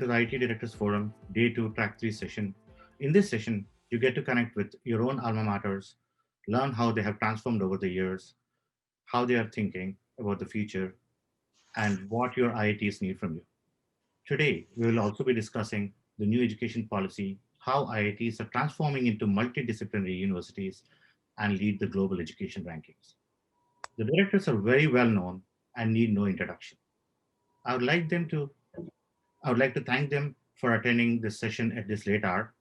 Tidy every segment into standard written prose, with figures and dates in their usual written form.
to the IT Directors Forum, Day 2, Track 3 session. In this session, you get to connect with your own alma maters, learn how they have transformed over the years, how they are thinking about the future, and what your IITs need from you. Today, we will also be discussing the new education policy, how IITs are transforming into multidisciplinary universities and lead the global education rankings. The directors are very well known and need no introduction. I would like them to I would like to thank them for attending this session at this late hour.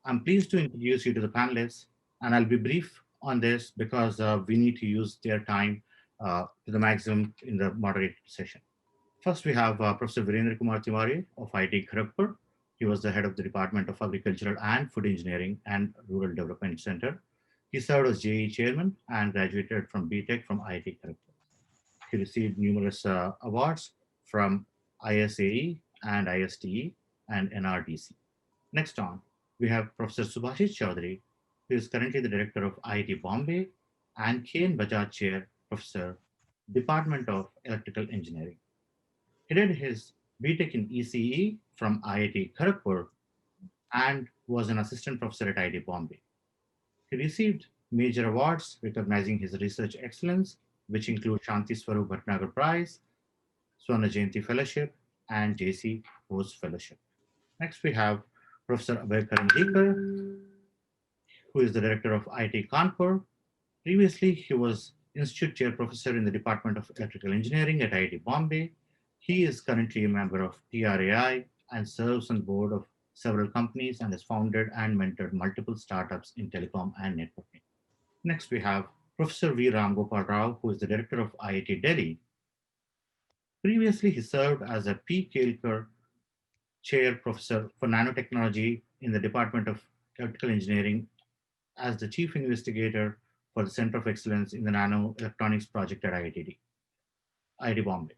I'm pleased to introduce you to the panelists, and I'll be brief on this because we need to use their time to the maximum in the moderated session. First, we have Professor Virendra Kumar Tiwari of IIT Kharagpur. He was the head of the Department of Agricultural and Food Engineering and Rural Development Center. He served as JE chairman and graduated from BTech from IIT Kharagpur. He received numerous awards from ISAE and ISTE and NRDC. Next on, we have Professor Subhashis Chaudhary, who is currently the director of IIT Bombay and K.N. Bajaj Chair, Professor, Department of Electrical Engineering. He did his BTech in ECE from IIT Kharagpur and was an assistant professor at IIT Bombay. He received major awards recognizing his research excellence, which include Shanti Swarup Bhatnagar Prize, Swarna Jayanti Fellowship, and JC Bose Fellowship. Next, we have Professor Abhay Karanjikar, who is the director of IIT Kanpur. Previously, he was Institute Chair Professor in the Department of Electrical Engineering at IIT Bombay. He is currently a member of TRAI and serves on the board of several companies and has founded and mentored multiple startups in telecom and networking. Next, we have Professor V. Ram Gopal Rao, who is the director of IIT Delhi. Previously, he served as a P. Kelkar Chair Professor for Nanotechnology in the Department of Electrical Engineering as the Chief Investigator for the Center of Excellence in the Nano Electronics Project at IIT Bombay.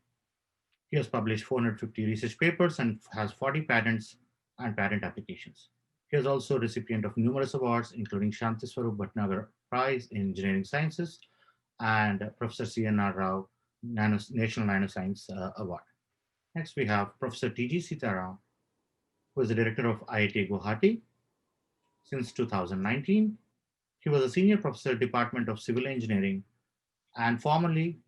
He has published 450 research papers and has 40 patents and patent applications. He is also a recipient of numerous awards, including Shanti Swarup Bhatnagar Prize in Engineering Sciences and Professor C.N.R. Rao National Nanoscience Award. Next, we have Professor Tg Sitaram, who is the director of IIT Guwahati since 2019. He was a senior professor, Department of Civil Engineering, and formerly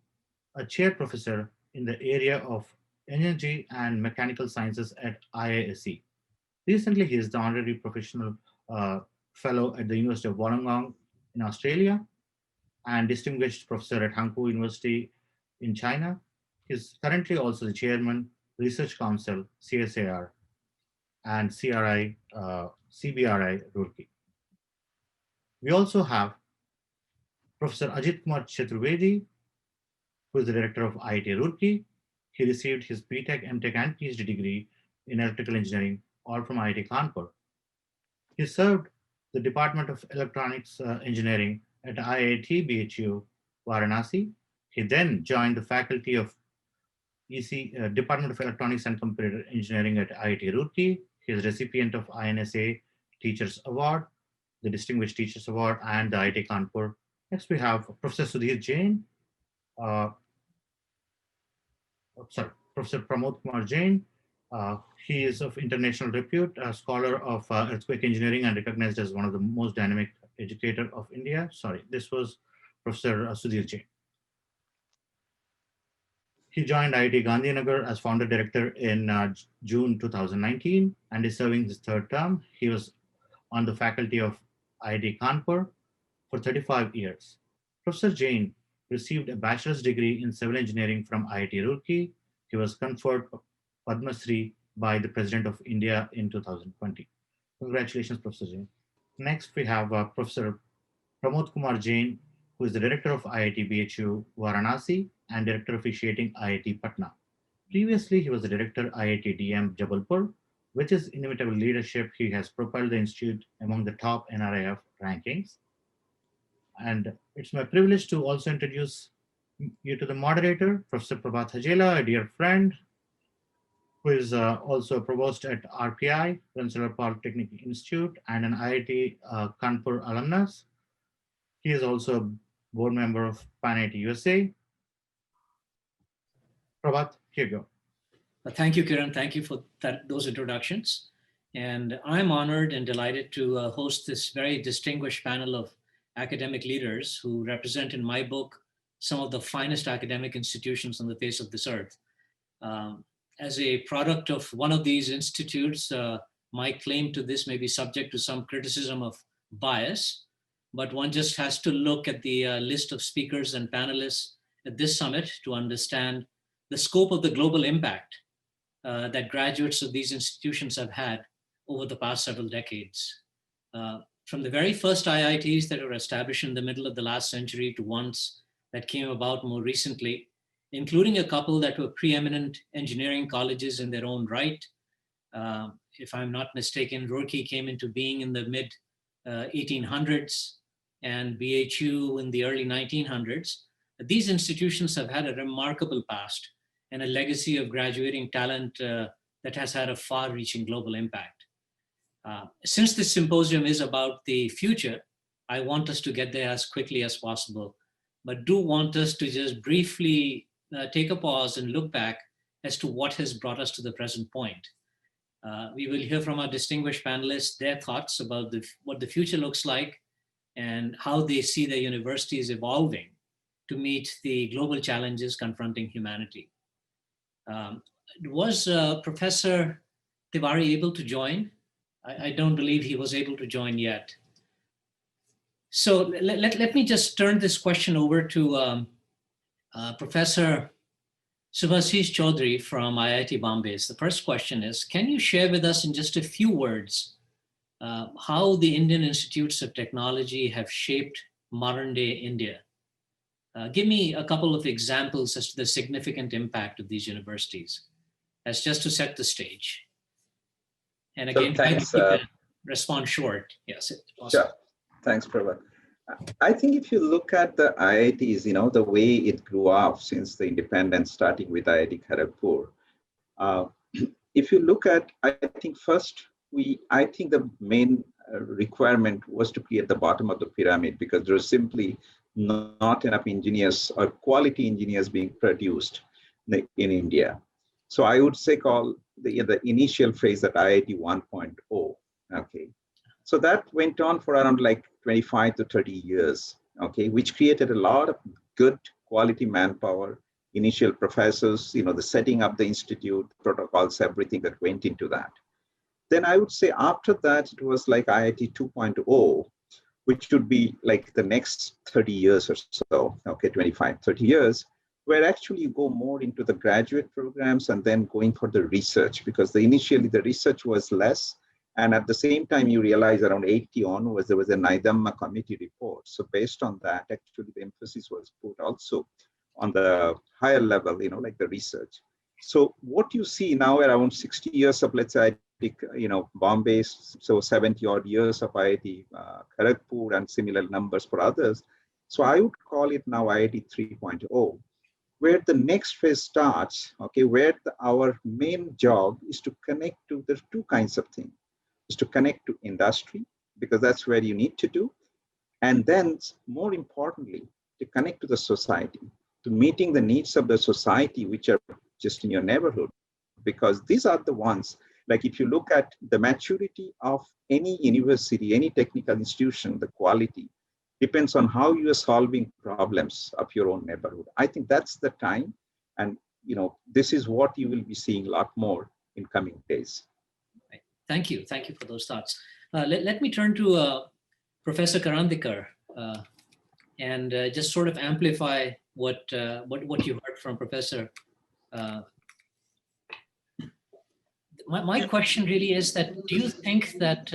a chair professor in the area of energy and mechanical sciences at IISc. Recently, he is the honorary professional fellow at the University of Wollongong in Australia and distinguished professor at Hankou University in China. He is currently also the chairman, Research Council, CSAR, and CBRI Roorkee. We also have Professor Ajit Kumar Chaturvedi, who is the director of IIT Roorkee. He received his BTech, MTech, and PhD degree in electrical engineering, all from IIT Kanpur. He served the Department of Electronics Engineering at IIT Bhu Varanasi. He then joined the faculty of Department of Electronics and Computer Engineering at IIT Roorkee. He is recipient of INSA Teachers Award, the Distinguished Teachers Award, and the IIT Kanpur. Next, we have Professor Sudhir Jain. Professor Pramod Kumar Jain. He is of international repute, a scholar of earthquake engineering and recognized as one of the most dynamic educator of India. Sorry, this was Professor Sudhir Jain. He joined IIT Gandhinagar as founder director in June 2019 and is serving his third term. He was on the faculty of IIT Kanpur for 35 years. Professor Jain received a bachelor's degree in civil engineering from IIT Roorkee. He was conferred Padma Shri by the President of India in 2020. Congratulations, Professor Jain. Next, we have Professor Pramod Kumar Jain, who is the director of IIT Bhu Varanasi and director officiating IIT Patna. Previously, he was the director IIT DM Jabalpur. With his inimitable leadership, he has propelled the institute among the top NRIF rankings. And it's my privilege to also introduce you to the moderator, Professor Prabhat Hajela, a dear friend, who is also a provost at RPI, Rensselaer Polytechnic Institute, and an IIT Kanpur alumnus. He is also a board member of PanIIT USA. Prabhat, here you go. Thank you, Kiran. Thank you for those introductions. And I'm honored and delighted to host this very distinguished panel of academic leaders who represent, in my book, some of the finest academic institutions on the face of this earth. Um, as a product of one of these institutes, my claim to this may be subject to some criticism of bias, but one just has to look at the list of speakers and panelists at this summit to understand the scope of the global impact that graduates of these institutions have had over the past several decades. Uh, from the very first IITs that were established in the middle of the last century to ones that came about more recently, including a couple that were preeminent engineering colleges in their own right. If I'm not mistaken, Roorkee came into being in the mid 1800s and BHU in the early 1900s. These institutions have had a remarkable past and a legacy of graduating talent that has had a far-reaching global impact. Since this symposium is about the future, I want us to get there as quickly as possible, but do want us to just briefly take a pause and look back as to what has brought us to the present point. We will hear from our distinguished panelists their thoughts about what the future looks like and how they see their universities evolving to meet the global challenges confronting humanity. Was Professor Tiwari able to join? I don't believe he was able to join yet. So let me just turn this question over to Professor Subhasish Chaudhary from IIT Bombay. The first question is, can you share with us in just a few words how the Indian Institutes of Technology have shaped modern day India? Give me a couple of examples as to the significant impact of these universities. That's just to set the stage. And again, so thanks, keep the response short. Yes, sure. Thanks, Prabhat. I think if you look at the IITs, the way it grew up since the independence, starting with IIT Kharagpur, if you look at, I think first, I think the main requirement was to create the bottom of the pyramid because there was simply not enough engineers or quality engineers being produced in India. So I would say call the initial phase that IIT 1.0. Okay. So that went on for around like 25 to 30 years, okay, which created a lot of good quality manpower, initial professors, the setting up the institute, protocols, everything that went into that. Then I would say after that, it was like IIT 2.0, which should be like the next 30 years or so, okay, 25, 30 years, where actually you go more into the graduate programs and then going for the research, because initially the research was less. And at the same time, you realize around 80 onwards, there was a Naidamma committee report. So based on that, actually the emphasis was put also on the higher level, like the research. So what you see now around 60 years of, let's say, Bombay, so 70 odd years of IIT Kharagpur and similar numbers for others. So I would call it now IIT 3.0, where the next phase starts, okay, where our main job is to connect to the two kinds of things. Is to connect to industry, because that's where you need to do. And then more importantly, to connect to the society, to meeting the needs of the society, which are just in your neighborhood, because these are the ones, like if you look at the maturity of any university, any technical institution, the quality depends on how you are solving problems of your own neighborhood. I think that's the time. And, this is what you will be seeing a lot more in coming days. Thank you. Thank you for those thoughts. Let me turn to Professor Karandikar and just sort of amplify what you heard from Professor. My question really is that, do you think that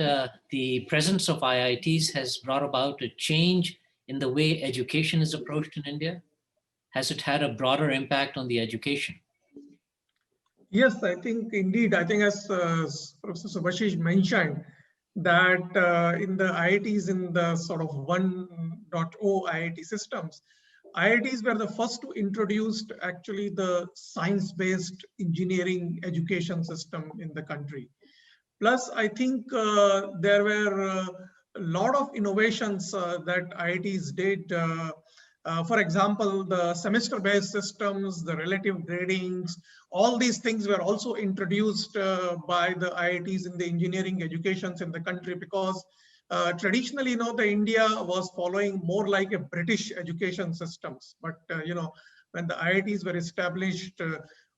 the presence of IITs has brought about a change in the way education is approached in India? Has it had a broader impact on the education? Yes, I think indeed. I think as Professor Subhashish mentioned, that in the IITs, in the sort of 1.0 IIT systems, IITs were the first to introduce actually the science-based engineering education system in the country. Plus, I think there were a lot of innovations that IITs did For example, the semester-based systems, the relative gradings, all these things were also introduced by the IITs in the engineering educations in the country, because traditionally, the India was following more like a British education systems. But, when the IITs were established,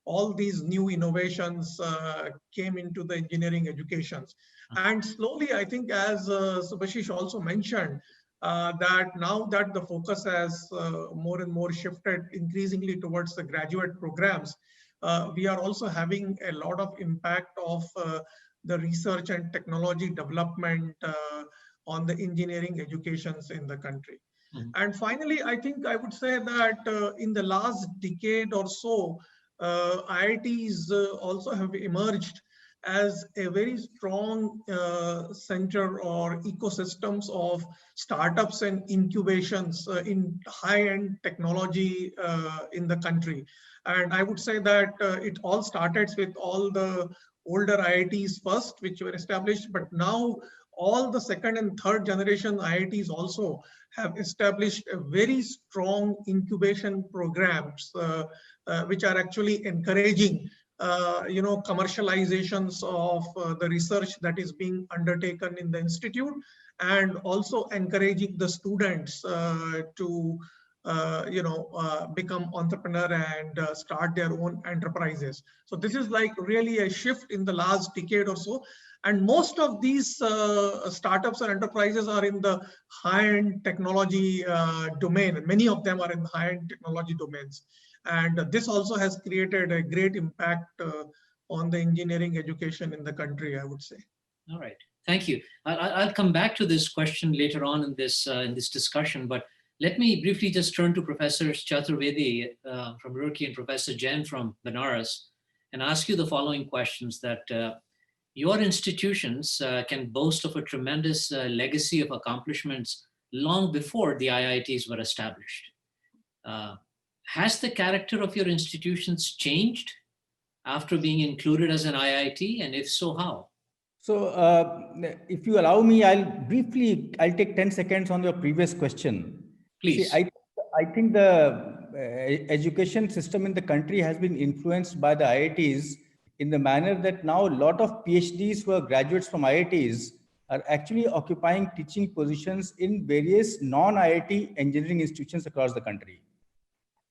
all these new innovations came into the engineering educations. And slowly, I think, as Subhashish also mentioned, that now that the focus has more and more shifted increasingly towards the graduate programs, we are also having a lot of impact of the research and technology development on the engineering educations in the country. And finally, I think I would say that in the last decade or so, IITs also have emerged as a very strong center or ecosystems of startups and incubations in high-end technology in the country. And I would say that it all started with all the older IITs first, which were established, but now all the second and third generation IITs also have established a very strong incubation programs, which are actually encouraging commercializations of the research that is being undertaken in the institute, and also encouraging the students to become entrepreneur and start their own enterprises. So this is like really a shift in the last decade or so. And most of these startups or enterprises are in the high-end technology domain, and many of them are in the high-end technology domains. And this also has created a great impact on the engineering education in the country, I would say. All right, thank you. I'll come back to this question later on in this discussion, but let me briefly just turn to Professor Chaturvedi from Roorkee and Professor Jain from Banaras and ask you the following questions. That your institutions can boast of a tremendous legacy of accomplishments long before the IITs were established. Has the character of your institutions changed after being included as an IIT, and if so, how? So if you allow me, I'll take 10 seconds on your previous question. Please. See, I think the education system in the country has been influenced by the IITs in the manner that now a lot of PhDs who are graduates from IITs are actually occupying teaching positions in various non-IIT engineering institutions across the country.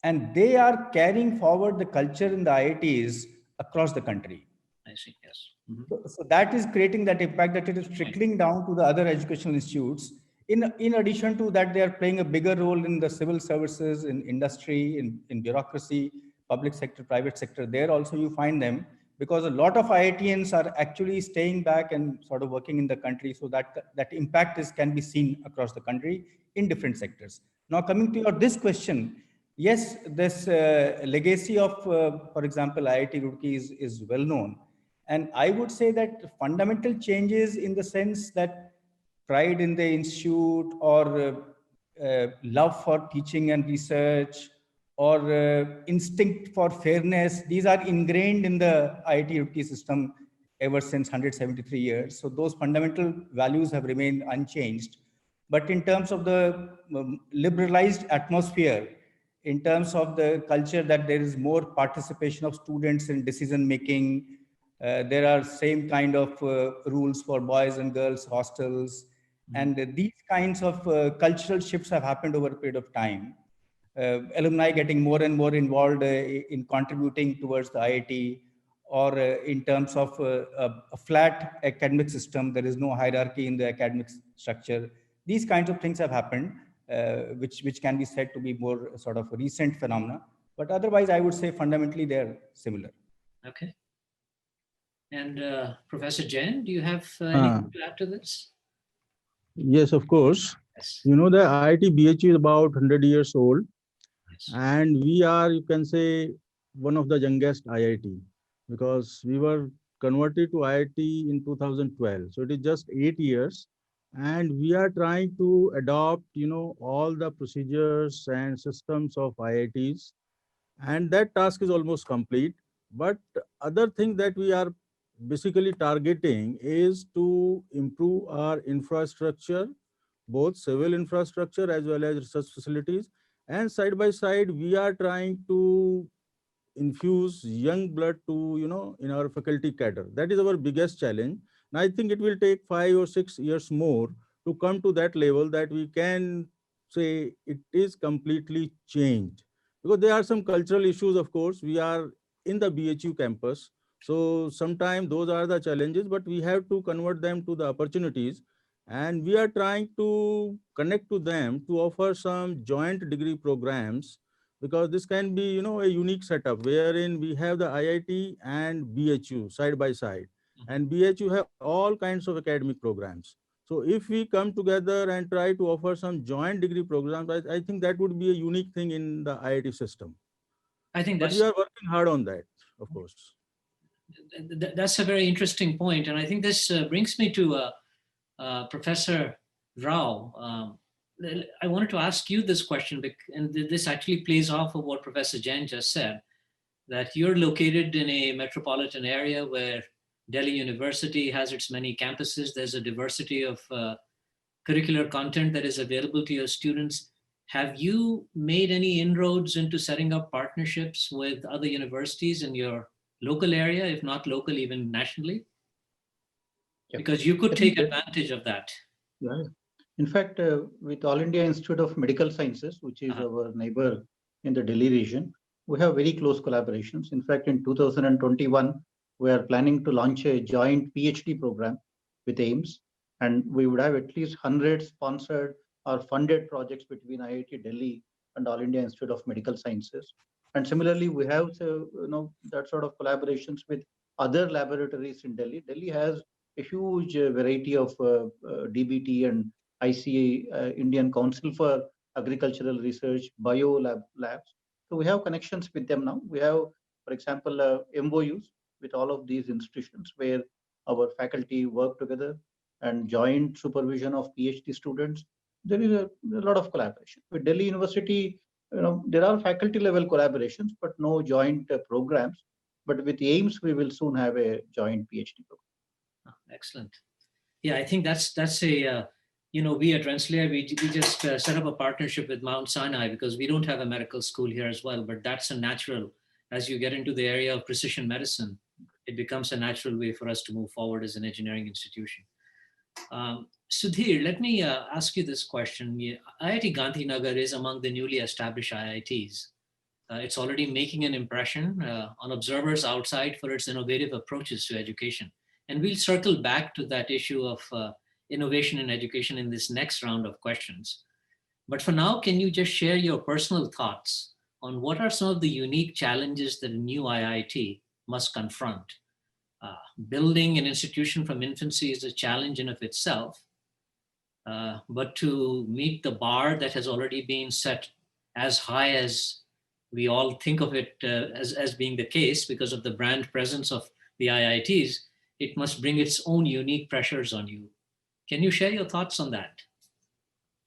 And they are carrying forward the culture in the IITs across the country. I see, yes. Mm-hmm. So that is creating that impact, that it is trickling down to the other educational institutes. In addition to that, they are playing a bigger role in the civil services, in industry, in bureaucracy, public sector, private sector. There also you find them, because a lot of IITians are actually staying back and sort of working in the country. So that impact can be seen across the country in different sectors. Now coming to this question, yes, this legacy of, for example, IIT Roorkee is well known. And I would say that fundamental changes in the sense that pride in the institute, or love for teaching and research, or instinct for fairness, these are ingrained in the IIT Roorkee system ever since 173 years. So those fundamental values have remained unchanged. But in terms of the liberalized atmosphere, in terms of the culture that there is more participation of students in decision making, there are same kind of rules for boys and girls hostels, and these kinds of cultural shifts have happened over a period of time. Alumni getting more and more involved in contributing towards the IIT, or in terms of a flat academic system, there is no hierarchy in the academic structure. These kinds of things have happened, which can be said to be more sort of recent phenomena. But otherwise, I would say fundamentally they're similar. Okay. And Professor Jain, do you have anything to add to this? Yes, of course. Yes. You know, the IIT BHU is about 100 years old. Yes. And we are, you can say, one of the youngest IIT, because we were converted to IIT in 2012. So it is just 8 years. And we are trying to adopt, all the procedures and systems of IITs. And that task is almost complete. But other thing that we are basically targeting is to improve our infrastructure, both civil infrastructure as well as research facilities, And side by side, we are trying to infuse young blood to, in our faculty cadre. That is our biggest challenge. And I think it will take 5 or 6 years more to come to that level that we can say it is completely changed. Because there are some cultural issues, of course. We are in the BHU campus. So sometimes those are the challenges, but we have to convert them to the opportunities. And we are trying to connect to them to offer some joint degree programs, because this can be a unique setup wherein we have the IIT and BHU side by side, and BHU have all kinds of academic programs. So if we come together and try to offer some joint degree programs, I think that would be a unique thing in the IIT system. I think But we are working hard on that, of course. that's a very interesting point, and I think this brings me to Professor Rao. I wanted to ask you this question, and this actually plays off of what Professor Jain just said, that you're located in a metropolitan area where Delhi University has its many campuses. There's a diversity of curricular content that is available to your students. Have you made any inroads into setting up partnerships with other universities in your local area, if not local, even nationally? Yeah. Because you could take advantage of that. Yeah. In fact, with All India Institute of Medical Sciences, which is our neighbor in the Delhi region, we have very close collaborations. In fact, in 2021, we are planning to launch a joint PhD program with AIIMS, and we would have at least 100 sponsored or funded projects between IIT Delhi and All India Institute of Medical Sciences. And similarly, we have that sort of collaborations with other laboratories in Delhi. Delhi has a huge variety of DBT and ICA, Indian Council for Agricultural Research, labs. So we have connections with them now. We have, for example, MOUs with all of these institutions where our faculty work together and joint supervision of PhD students. There is a lot of collaboration. With Delhi University, there are faculty level collaborations, but no joint programs. But with AIIMS, we will soon have a joint PhD program. Excellent. Yeah, I think that's a, we at Rensselaer, we just set up a partnership with Mount Sinai because we don't have a medical school here as well, but that's a natural, as you get into the area of precision medicine, it becomes a natural way for us to move forward as an engineering institution. Sudhir, let me ask you this question. IIT Gandhinagar is among the newly established IITs. It's already making an impression on observers outside for its innovative approaches to education. And we'll circle back to that issue of innovation in education in this next round of questions. But for now, can you just share your personal thoughts on what are some of the unique challenges that a new IIT must confront? Building an institution from infancy is a challenge in of itself, but to meet the bar that has already been set as high as we all think of it as being the case because of the brand presence of the IITs, it must bring its own unique pressures on you. Can you share your thoughts on that?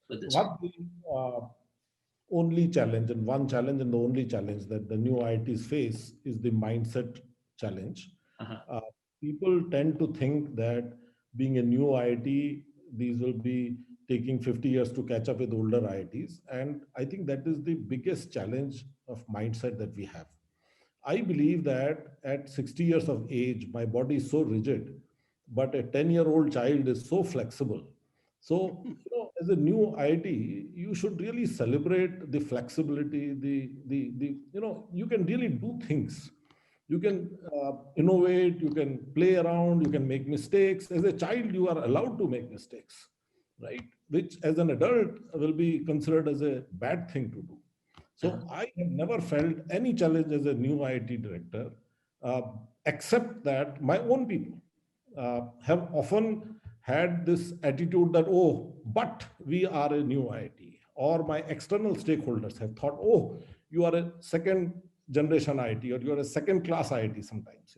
What the only challenge and the only challenge that the new IITs face is the mindset challenge. People tend to think that being a new IIT, these will be taking 50 years to catch up with older IITs. And I think that is the biggest challenge of mindset that we have. I believe that at 60 years of age, my body is so rigid, but a 10-year-old child is so flexible. So, as a new IIT, you should really celebrate the flexibility, you can really do things. You can innovate, you can play around, you can make mistakes. As a child, you are allowed to make mistakes, right? Which as an adult will be considered as a bad thing to do. So I have never felt any challenge as a new IIT director, except that my own people have often had this attitude that, oh, but we are a new IIT. Or my external stakeholders have thought, oh, you are a second generation IIT or you're a second class IIT sometimes,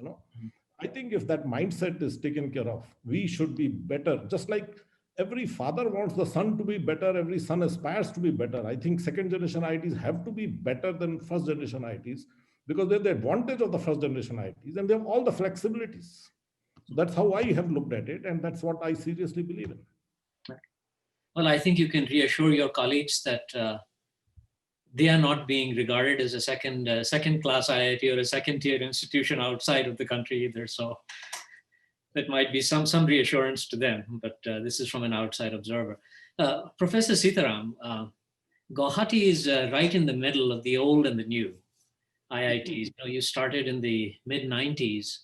I think if that mindset is taken care of, we should be better. Just like every father wants the son to be better, every son aspires to be better. I think second generation IITs have to be better than first generation IITs because they have the advantage of the first generation IITs and they have all the flexibilities. So that's how I have looked at it, and that's what I seriously believe in. Well, I think you can reassure your colleagues that they are not being regarded as a second-class IIT or a second-tier institution outside of the country either. So that might be some reassurance to them, but this is from an outside observer. Professor Sitaram, Guwahati is right in the middle of the old and the new IITs. You started in the mid-90s.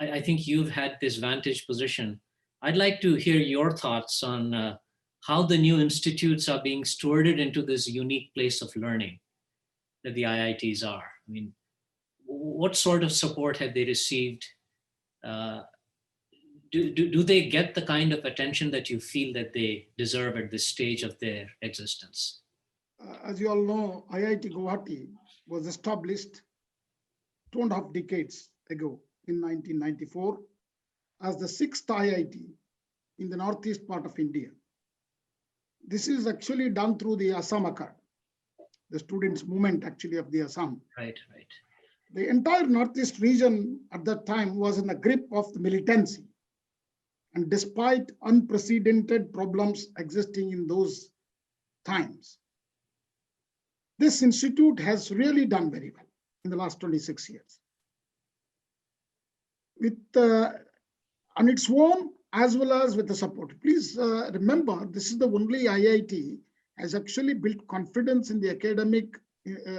I think you've had this vantage position. I'd like to hear your thoughts on how the new institutes are being stewarded into this unique place of learning that the IITs are. I mean, what sort of support have they received? Do they get the kind of attention that you feel that they deserve at this stage of their existence? As you all know, IIT Guwahati was established 2.5 decades ago in 1994 as the 6th IIT in the northeast part of India. This is actually done through the Assam Accord, the students' movement actually of the Assam. Right. The entire northeast region at that time was in the grip of the militancy. And despite unprecedented problems existing in those times, this institute has really done very well in the last 26 years. On its own, as well as with the support. Please remember, this is the only IIT has actually built confidence in the academic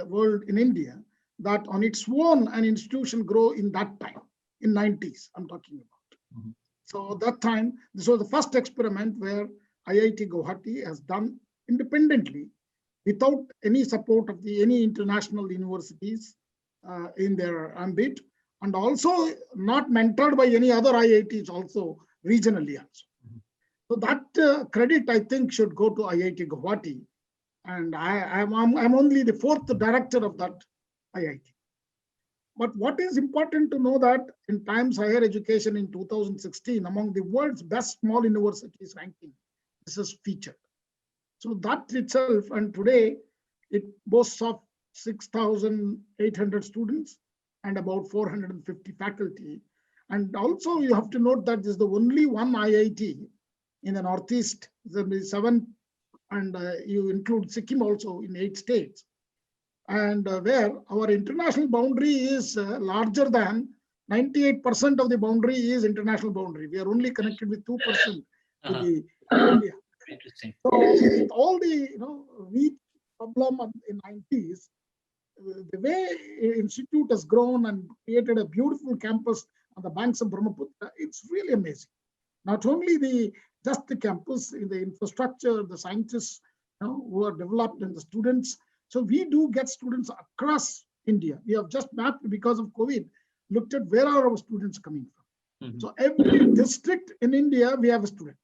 world in India that on its own an institution grow in that time, in 90s I'm talking about. Mm-hmm. So that time, this was the first experiment where IIT Guwahati has done independently without any support of any international universities in their ambit, and also not mentored by any other IITs also regionally also. Mm-hmm. So that credit I think should go to IIT Guwahati, and I'm only the 4th director of that IIT. But what is important to know that in Times Higher Education in 2016, among the world's best small universities ranking, this is featured. So that itself, and today it boasts of 6,800 students and about 450 faculty. And also you have to note that this is the only one IIT in the Northeast, the 7, and you include Sikkim also in 8 states. And where our international boundary is larger than 98% of the boundary is international boundary. We are only connected with 2% to the India. Interesting. So with all the wheat problem in 90s, the way institute has grown and created a beautiful campus on the banks of Brahmaputra, it's really amazing. Not only just the campus, in the infrastructure, the scientists who are developed, and the students. So we do get students across India. We have just mapped, because of COVID, looked at where are our students coming from. Mm-hmm. So every district in India, we have a student.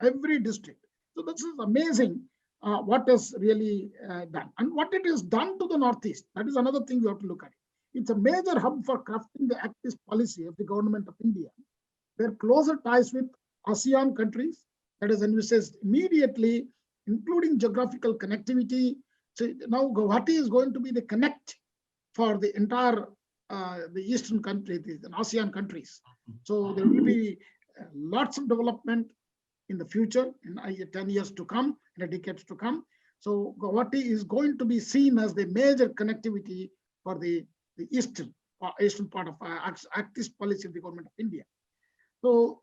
Every district. So this is amazing what is really done. And what it is done to the Northeast, that is another thing we have to look at. It's a major hub for crafting the activist policy of the government of India. There are closer ties with ASEAN countries, that is envisaged immediately, including geographical connectivity. So now Guwahati is going to be the connect for the entire the Eastern countries, the ASEAN countries. So there will be lots of development in the future, in 10 years to come, in the decades to come. So Guwahati is going to be seen as the major connectivity for the eastern part of activist policy of the government of India. So,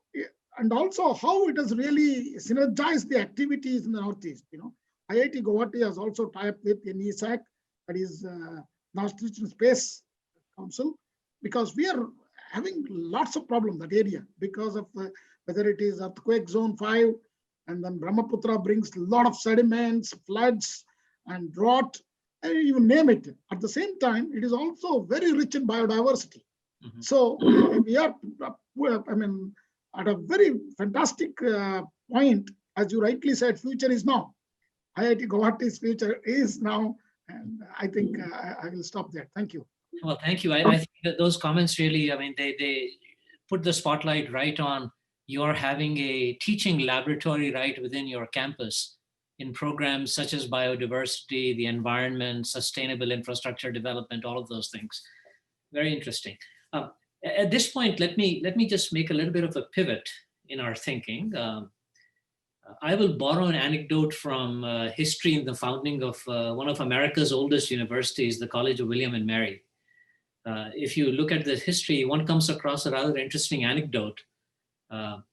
and also how it has really synergized the activities in the Northeast. IIT Guwahati has also tied up with NESAC, that is Northeastern Space Council, because we are having lots of problems in that area because of whether it is earthquake zone 5, and then Brahmaputra brings a lot of sediments, floods, and drought, and you name it. At the same time, it is also very rich in biodiversity. Mm-hmm. So we are, at a very fantastic point, as you rightly said, future is now. IIT Guwahati's future is now, and I think I will stop there. Thank you. Well, thank you. I think that those comments really, they put the spotlight right on your having a teaching laboratory right within your campus in programs such as biodiversity, the environment, sustainable infrastructure development, all of those things. Very interesting. At this point, let me just make a little bit of a pivot in our thinking. I will borrow an anecdote from history in the founding of one of America's oldest universities, the College of William and Mary. If you look at the history, one comes across a rather interesting anecdote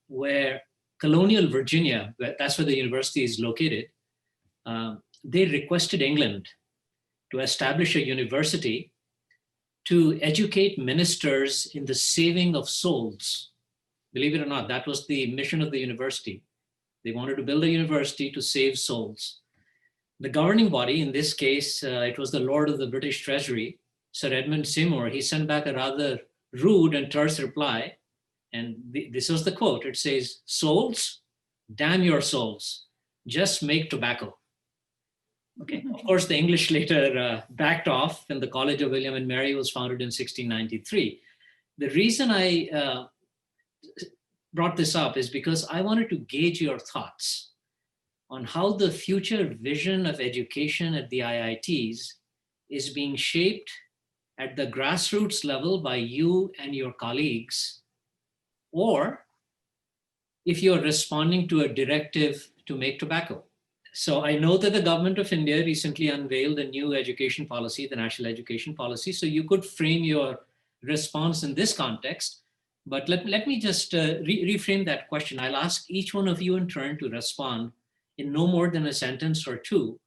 where colonial Virginia, that's where the university is located, they requested England to establish a university to educate ministers in the saving of souls. Believe it or not, that was the mission of the university. They wanted to build a university to save souls. The governing body, in this case, it was the Lord of the British Treasury, Sir Edmund Seymour. He sent back a rather rude and terse reply. And this was the quote. It says, "Souls, damn your souls, just make tobacco." Okay. Of course, the English later backed off, and the College of William and Mary was founded in 1693. The reason I brought this up is because I wanted to gauge your thoughts on how the future vision of education at the IITs is being shaped at the grassroots level by you and your colleagues, or if you're responding to a directive to make tobacco. So I know that the government of India recently unveiled a new education policy, the National Education Policy. So you could frame your response in this context, but let me just reframe that question. I'll ask each one of you in turn to respond in no more than a sentence or two.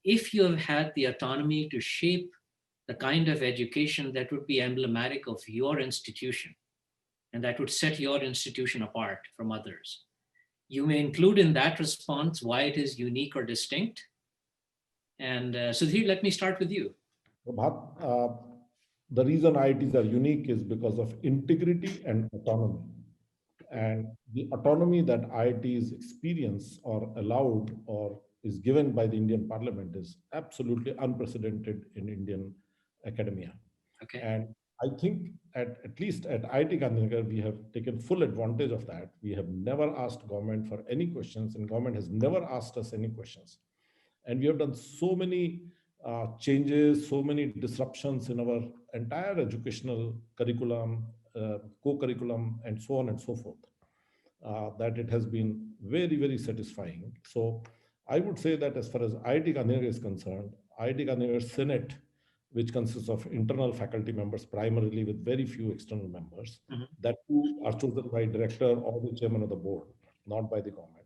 If you have had the autonomy to shape the kind of education that would be emblematic of your institution and that would set your institution apart from others. You may include in that response why it is unique or distinct. And Sudhir, let me start with you. The reason IITs are unique is because of integrity and autonomy. And the autonomy that IITs experience or allowed or is given by the Indian Parliament is absolutely unprecedented in Indian academia. Okay. And I think at least at IIT Kanpur, we have taken full advantage of that. We have never asked government for any questions, and government has never asked us any questions. And we have done so many changes, so many disruptions in our entire educational curriculum, co-curriculum, and so on and so forth, that it has been very, very satisfying. So I would say that as far as IIT Kanpur is concerned, IIT Kanpur Senate, which consists of internal faculty members primarily with very few external members, that who are chosen by director or the chairman of the board, not by the government,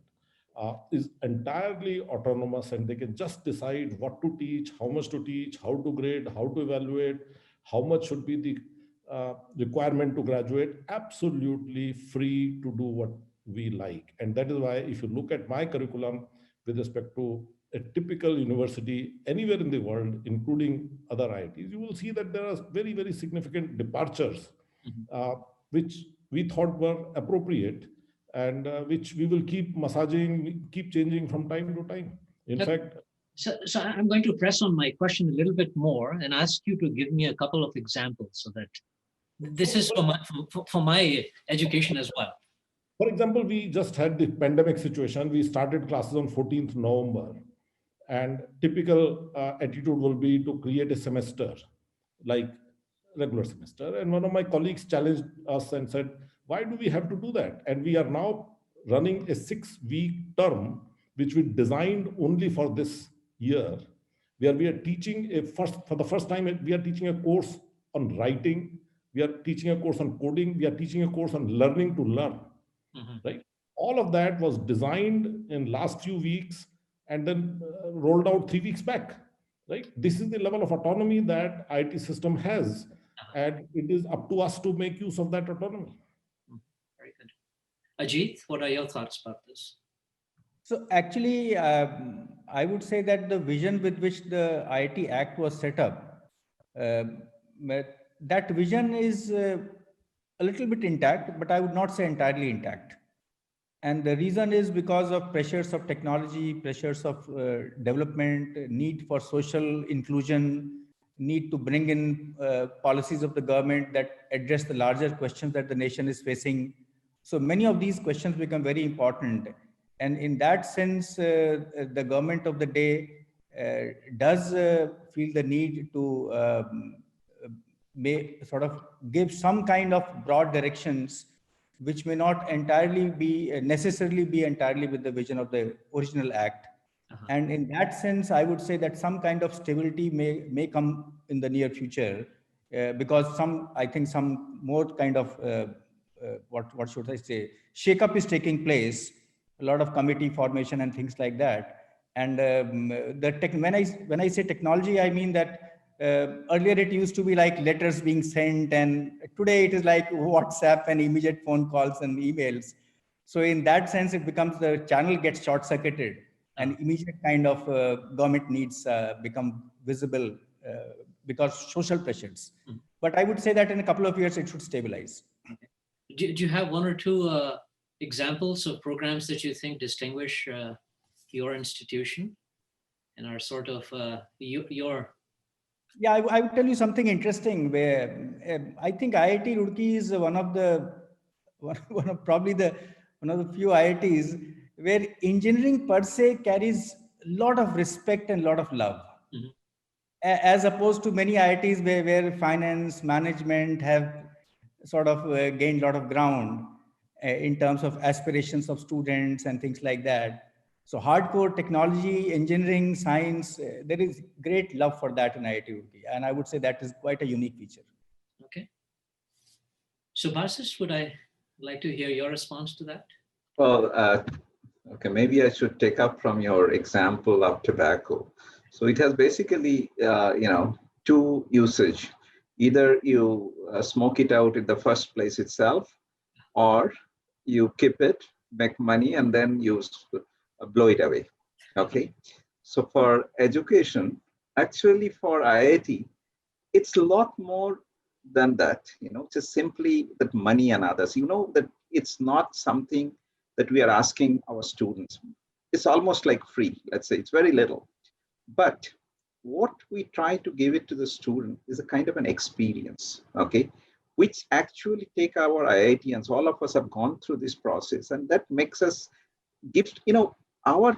is entirely autonomous, and they can just decide what to teach, how much to teach, how to grade, how to evaluate, how much should be the requirement to graduate, absolutely free to do what we like. And that is why if you look at my curriculum with respect to a typical university anywhere in the world, including other IITs, you will see that there are very, very significant departures, which we thought were appropriate and which we will keep massaging, keep changing from time to time. In fact, so I'm going to press on my question a little bit more and ask you to give me a couple of examples so that this is for my education as well. For example, we just had the pandemic situation. We started classes on 14th November. And typical attitude will be to create a semester like regular semester. And one of my colleagues challenged us and said, why do we have to do that? And we are now running a 6-week term, which we designed only for this year, where we are teaching for the first time, we are teaching a course on writing. We are teaching a course on coding. We are teaching a course on learning to learn, right? All of that was designed in last few weeks and then rolled out 3 weeks back, right? This is the level of autonomy that IT system has, and it is up to us to make use of that autonomy. Very good. Iit, what are your thoughts about this? So actually, I would say that the vision with which the IIT Act was set up, that vision is a little bit intact, but I would not say entirely intact. And the reason is because of pressures of technology, pressures of development, need for social inclusion, need to bring in policies of the government that address the larger questions that the nation is facing. So many of these questions become very important. And in that sense, the government of the day does feel the need to sort of give some kind of broad directions which may not entirely be necessarily be entirely with the vision of the original act. And in that sense, I would say that some kind of stability may come in the near future, because I think some more kind of what should I say, shake-up is taking place, a lot of committee formation and things like that. And when I say technology, I mean that earlier it used to be like letters being sent, and today it is like WhatsApp and immediate phone calls and emails. So in that sense, it becomes the channel gets short-circuited, and immediate kind of government needs become visible because social pressures. But I would say that in a couple of years, it should stabilize. Do you have one or two examples of programs that you think distinguish your institution and are sort of your? Yeah, I would tell you something interesting where I think IIT Roorkee is one of the few IITs where engineering per se carries a lot of respect and a lot of love. As opposed to many IITs where finance, management have sort of gained a lot of ground in terms of aspirations of students and things like that. So hardcore technology, engineering, science, there is great love for that in IIT Roorkee. And I would say that is quite a unique feature. Okay. So Bharsis, would I like to hear your response to that? Well, okay, maybe I should take up from your example of tobacco. So it has basically, two usage. Either you smoke it out in the first place itself, or you keep it, make money, and then you blow it away. Okay. So for education, actually for IIT, it's a lot more than that, just simply that money and others, that it's not something that we are asking our students. It's almost like free, let's say, it's very little. But what we try to give it to the student is a kind of an experience, okay, which actually take our IITians, all of us have gone through this process, and that makes us give, our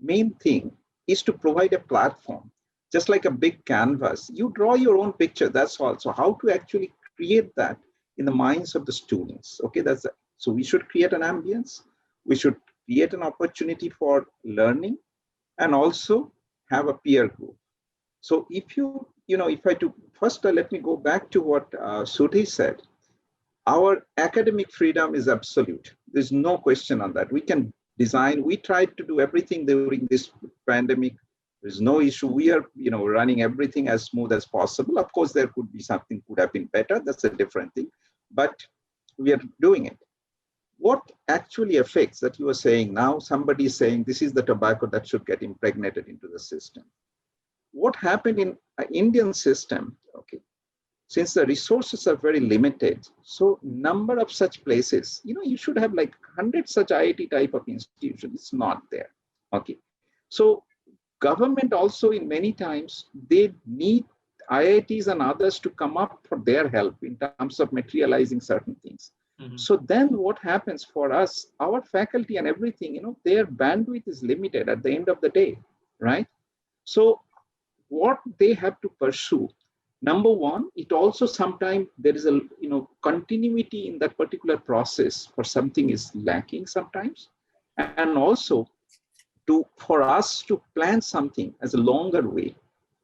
main thing is to provide a platform, just like a big canvas. You draw your own picture, that's all. So how to actually create that in the minds of the students, okay, so we should create an ambience, we should create an opportunity for learning, and also have a peer group. So if first let me go back to what Sudhi said. Our academic freedom is absolute. There's no question on that. We can design, we tried to do everything during this pandemic. There's no issue. We are, running everything as smooth as possible. Of course, there could be something could have been better. That's a different thing, but we are doing it. What actually affects that you are saying now, somebody is saying this is the tobacco that should get impregnated into the system. What happened in an Indian system, okay, since the resources are very limited, so number of such places, you should have like 100 such IIT type of institutions. It's not there, okay. So government also in many times, they need IITs and others to come up for their help in terms of materializing certain things. So then what happens for us, our faculty and everything, their bandwidth is limited at the end of the day, right? So what they have to pursue, number one, it also sometimes there is a, continuity in that particular process for something is lacking sometimes. And also for us to plan something as a longer way,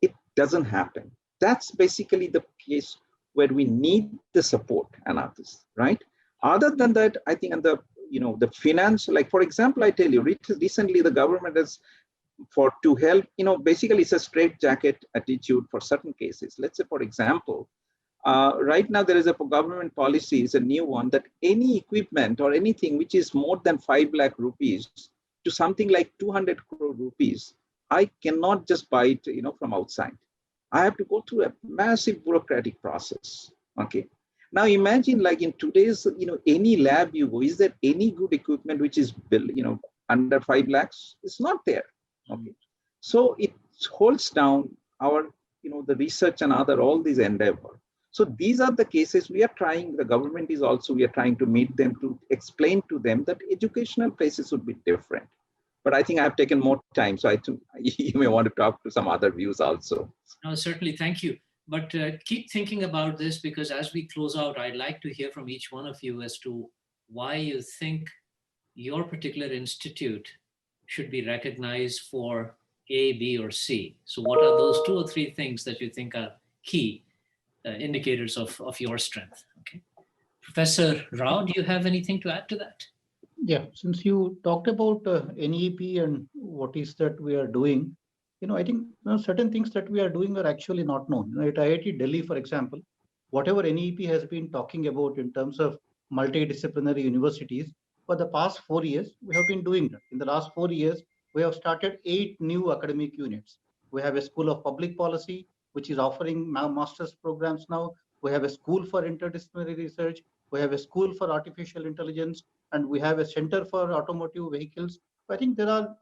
it doesn't happen. That's basically the case where we need the support and others, right? Other than that, I think, and the finance, like for example, I tell you, recently the government has, to help, basically it's a straitjacket attitude for certain cases. Let's say, for example, right now there is a government policy, is a new one, that any equipment or anything which is more than 5 lakh rupees to something like 200 crore rupees, I cannot just buy it, from outside. I have to go through a massive bureaucratic process, okay? Now imagine, like in today's, any lab you go, is there any good equipment which is built, under 5 lakhs? It's not there. Okay. So it holds down our, the research and all these endeavor. So these are the cases we are trying, the government is also, we are trying to meet them, to explain to them that educational places would be different. But I think I've taken more time. So I think you may want to talk to some other views also. No, certainly. Thank you. But keep thinking about this, because as we close out, I'd like to hear from each one of you as to why you think your particular institute should be recognized for A, B, or C. So what are those 2 or 3 things that you think are key indicators of your strength? Okay. Professor Rao, do you have anything to add to that? Yeah, since you talked about NEP and what is that we are doing, I think certain things that we are doing are actually not known. At IIT Delhi, for example, whatever NEP has been talking about in terms of multidisciplinary universities, for the past 4 years, we have been doing that. In the last 4 years, we have started 8 new academic units. We have a School of Public Policy, which is offering master's programs now. We have a School for Interdisciplinary Research. We have a School for Artificial Intelligence, and we have a Center for Automotive Vehicles. I think there are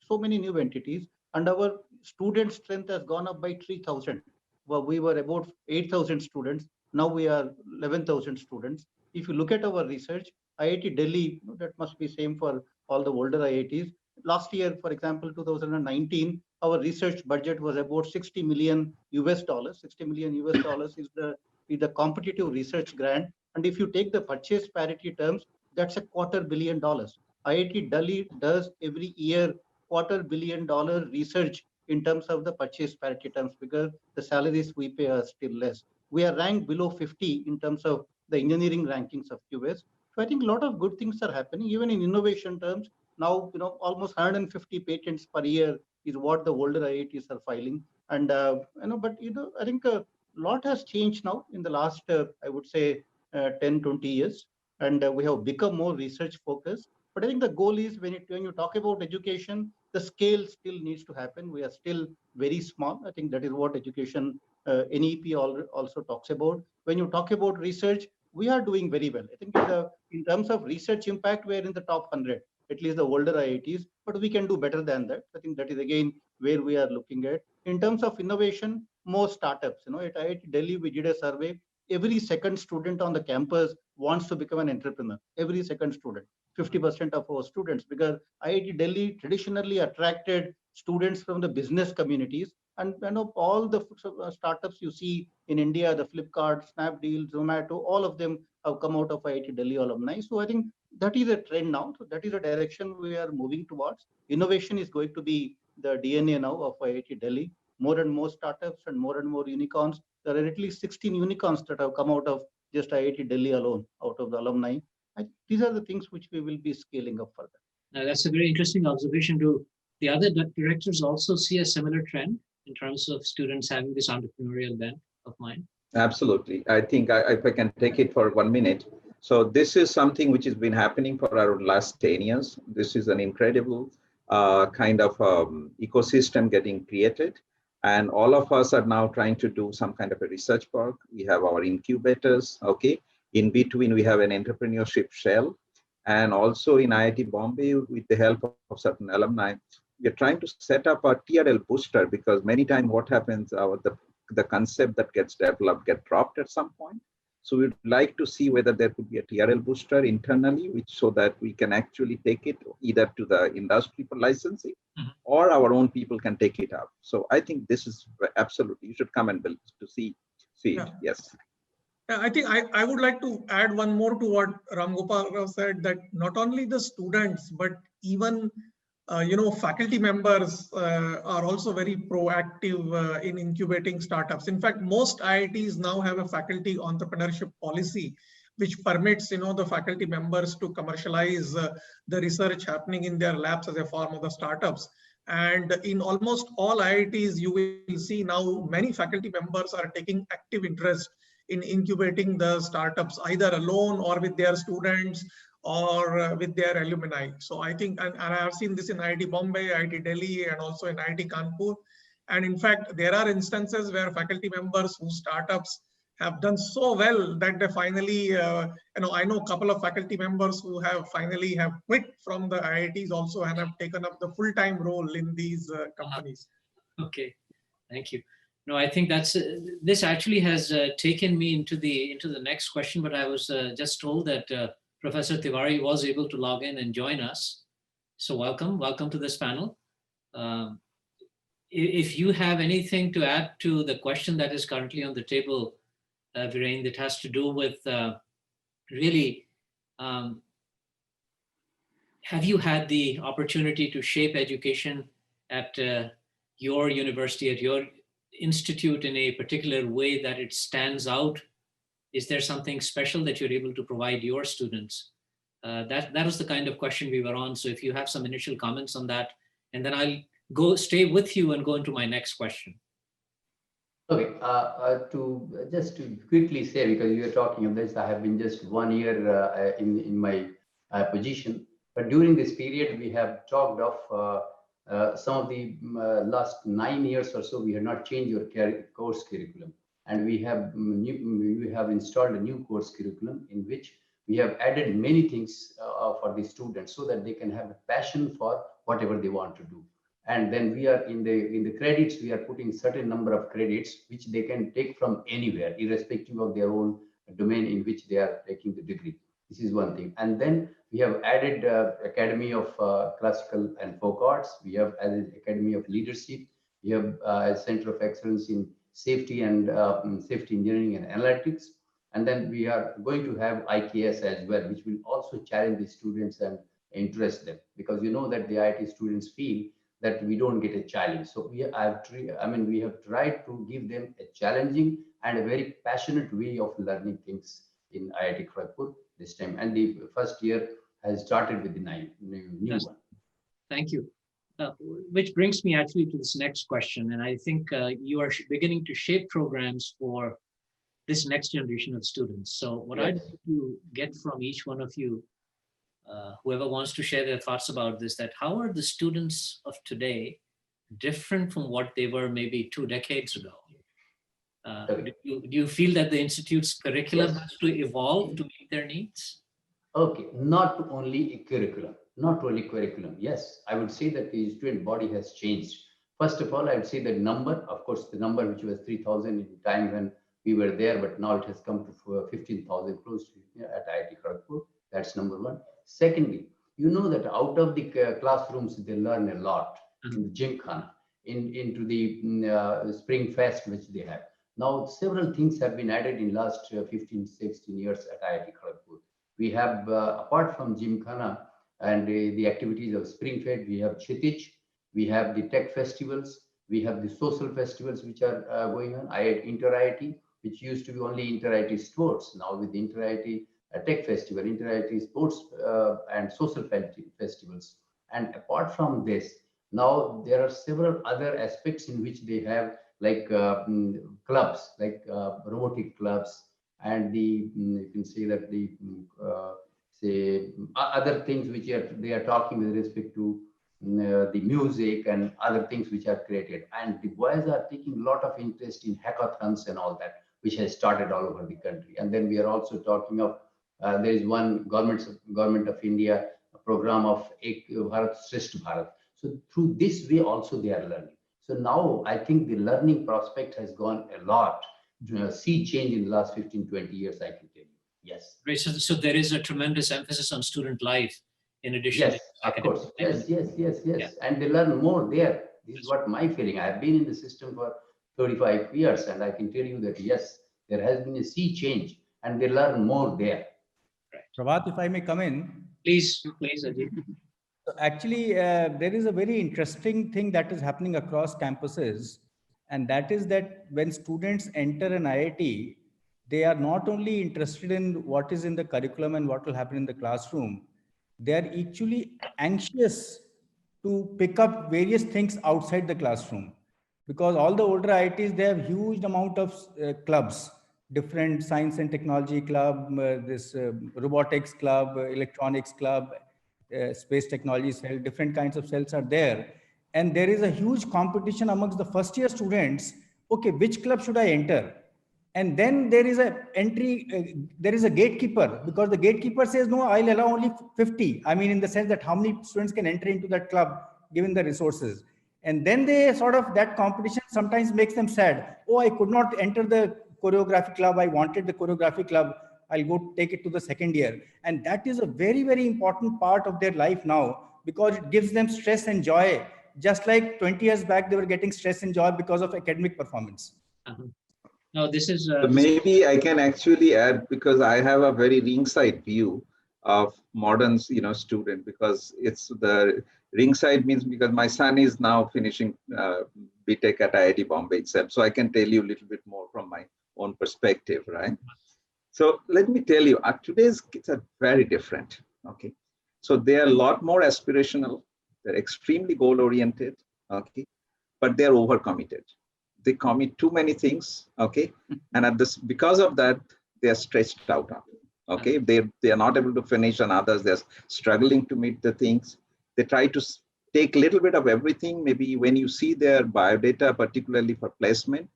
so many new entities, and our student strength has gone up by 3,000. Well, we were about 8,000 students. Now we are 11,000 students. If you look at our research, IIT Delhi, that must be same for all the older IITs. Last year, for example, 2019, our research budget was about 60 million US dollars. 60 million US dollars is the competitive research grant. And if you take the purchase parity terms, that's $250 million. IIT Delhi does every year $250 million research in terms of the purchase parity terms, because the salaries we pay are still less. We are ranked below 50 in terms of the engineering rankings of US. So I think a lot of good things are happening, even in innovation terms. Now, almost 150 patents per year is what the older IITs are filing. And, but, I think a lot has changed now in the last, I would say, 10, 20 years. And we have become more research focused. But I think the goal is when you talk about education, the scale still needs to happen. We are still very small. I think that is what education NEP also talks about. When you talk about research, we are doing very well. I think in terms of research impact, we're in the top 100, at least the older IITs, but we can do better than that. I think that is again where we are looking at. In terms of innovation, more startups. At IIT Delhi, we did a survey. Every second student on the campus wants to become an entrepreneur. Every second student. 50% of our students, because IIT Delhi traditionally attracted students from the business communities, and all the startups you see in India, the Flipkart, Snapdeal, Zomato, all of them have come out of IIT Delhi alumni. So I think that is a trend now. So that is a direction we are moving towards. Innovation is going to be the DNA now of IIT Delhi. More and more startups and more unicorns. There are at least 16 unicorns that have come out of just IIT Delhi alone, out of the alumni. These are the things which we will be scaling up further. Now, that's a very interesting observation. Do the other directors also see a similar trend in terms of students having this entrepreneurial bent of mind? Absolutely. I think if I can take it for 1 minute. So this is something which has been happening for our last 10 years. This is an incredible kind of ecosystem getting created. And all of us are now trying to do some kind of a research work. We have our incubators, okay? In between, we have an entrepreneurship shell. And also in IIT Bombay, with the help of certain alumni, we're trying to set up a TRL booster, because many times what happens, the concept that gets developed get dropped at some point. So we'd like to see whether there could be a TRL booster internally, so that we can actually take it either to the industry for licensing, or our own people can take it up. So I think this is absolutely, you should come and build to see it. Yes. I think I would like to add one more to what Ram Gopal said, that not only the students, but even faculty members are also very proactive in incubating startups. In fact, most IITs now have a faculty entrepreneurship policy, which permits the faculty members to commercialize the research happening in their labs as a form of the startups. And in almost all IITs, you will see now many faculty members are taking active interest in incubating the startups, either alone or with their students or with their alumni. So I think, and I have seen this in IIT Bombay, IIT Delhi, and also in Iit Kanpur. And in fact, there are instances where faculty members whose startups have done so well that they finally, I know a couple of faculty members who have finally quit from the IITs also and have taken up the full-time role in these companies. Okay, thank you. No, I think that's this actually has taken me into the next question, but I was just told that Professor Tiwari was able to log in and join us. So welcome to this panel. if you have anything to add to the question that is currently on the table, Viren, that has to do with really, have you had the opportunity to shape education at your university, at your institute in a particular way that it stands out? Is there something special that you're able to provide your students? That was the kind of question we were on. So if you have some initial comments on that, and then I'll stay with you and go into my next question. Okay, just to quickly say, because you are talking of this, I have been just 1 year in my position, but during this period, we have talked of some of the last 9 years or so, we have not changed our course curriculum, and we have installed a new course curriculum in which we have added many things for the students so that they can have a passion for whatever they want to do. And then we are in the credits, we are putting certain number of credits which they can take from anywhere, irrespective of their own domain in which they are taking the degree. This is one thing. And then we have added Academy of Classical and Folk Arts. We have added Academy of Leadership. We have a Center of Excellence in Safety and Safety Engineering and Analytics. And then we are going to have IKS as well, which will also challenge the students and interest them, because you know that the IIT students feel that we don't get a challenge. So we have tried to give them a challenging and a very passionate way of learning things in IIT Kanpur this time. And the first year has started with the new one. Thank you. Which brings me actually to this next question. And I think you are beginning to shape programs for this next generation of students. So what I'd like to get from each one of you, whoever wants to share their thoughts about this, that how are the students of today different from what they were maybe 2 decades ago? Do you feel that the Institute's curriculum has to evolve to meet their needs? Okay, not only a curriculum, not only curriculum. Yes, I would say that the student body has changed. First of all, I would say the number, of course, the number which was 3,000 in the time when we were there, but now it has come to 15,000 close to at IIT Kanpur. That's number one. Secondly, you know that out of the classrooms, they learn a lot in the Gymkhana, into the Spring Fest, which they have. Now, several things have been added in last 15, 16 years at IIT Kanpur. We have, apart from Gymkhana and the activities of Spring Fest, we have Chitich, we have the tech festivals, we have the social festivals which are going on, Inter-IIT, which used to be only Inter-IIT sports. Now with the Inter-IIT Tech Festival, Inter-IIT sports and social festivals. And apart from this, now there are several other aspects in which they have, like clubs, like robotic clubs, and the you can say that the other things which they are talking with respect to the music and other things which are created. And the boys are taking a lot of interest in hackathons and all that, which has started all over the country. And then we are also talking of there is one government of India program of Ek Bharat Shrestha Bharat. So through this way also they are learning. So now I think the learning prospect has gone a lot. See change in the last 15, 20 years, I can tell you. Yes. Right. So there is a tremendous emphasis on student life in addition to academic. Of course. Yes. Yeah. And they learn more there. This is what my feeling. I have been in the system for 35 years, and I can tell you that, yes, there has been a sea change and they learn more there. Right. Prabhat, if I may come in. Please, Ajit. So actually, there is a very interesting thing that is happening across campuses. And that is that when students enter an IIT, they are not only interested in what is in the curriculum and what will happen in the classroom, they are actually anxious to pick up various things outside the classroom. Because all the older IITs, they have huge amount of clubs, different science and technology club, this robotics club, electronics club, space technology cell, different kinds of cells are there. And there is a huge competition amongst the first year students. Okay, which club should I enter? And then there is a entry, there is a gatekeeper, because the gatekeeper says, no, I'll allow only 50. I mean, in the sense that how many students can enter into that club, given the resources. And then they sort of, that competition sometimes makes them sad. Oh, I could not enter the choreography club. I wanted the choreography club. I'll go take it to the second year. And that is a very, very important part of their life now, because it gives them stress and joy just like 20 years back, they were getting stress in job because of academic performance. No, this is maybe I can actually add, because I have a very ringside view of modern, student, because it's the ringside means because my son is now finishing BTech at IIT Bombay itself, so I can tell you a little bit more from my own perspective, right? So let me tell you, today's kids are very different. Okay, so they are a lot more aspirational. They're extremely goal oriented. Okay, but they're overcommitted. They commit too many things. Okay, and at this, because of that, they are stretched out. Okay, they are not able to finish, and others they're struggling to meet the things. They try to take a little bit of everything. Maybe when you see their biodata, particularly for placement,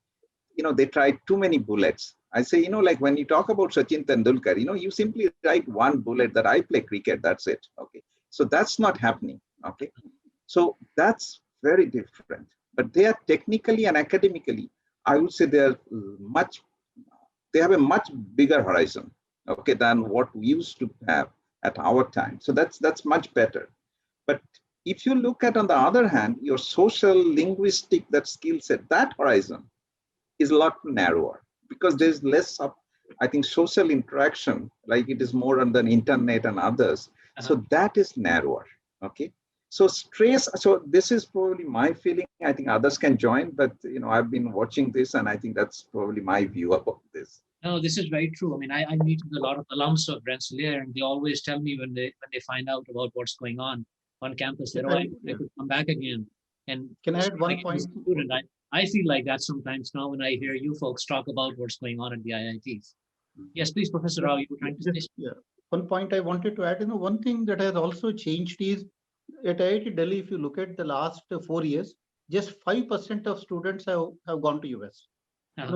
they try too many bullets. I say, like when you talk about Sachin Tendulkar, you simply write one bullet that I play cricket, that's it. Okay, so that's not happening. Okay, so that's very different. But they are technically and academically, I would say they have a much bigger horizon, okay, than what we used to have at our time. So that's much better. But if you look at, on the other hand, your social, linguistic, that skill set, that horizon is a lot narrower, because there's less of, I think, social interaction, like it is more on the internet and others. So that is narrower. Okay. So stress, so this is probably my feeling. I think others can join, but I've been watching this, and I think that's probably my view about this. No, this is very true. I mean, I meet with a lot of alums of Rensselaer, and they always tell me when they find out about what's going on campus, that I could come back again. And can I add one point? Student, I feel like that sometimes now when I hear you folks talk about what's going on at the IITs. Yes, please, Professor Rao, you were trying to say. Yeah. One point I wanted to add, one thing that has also changed is at IIT Delhi, if you look at the last 4 years, just 5% of students have gone to US.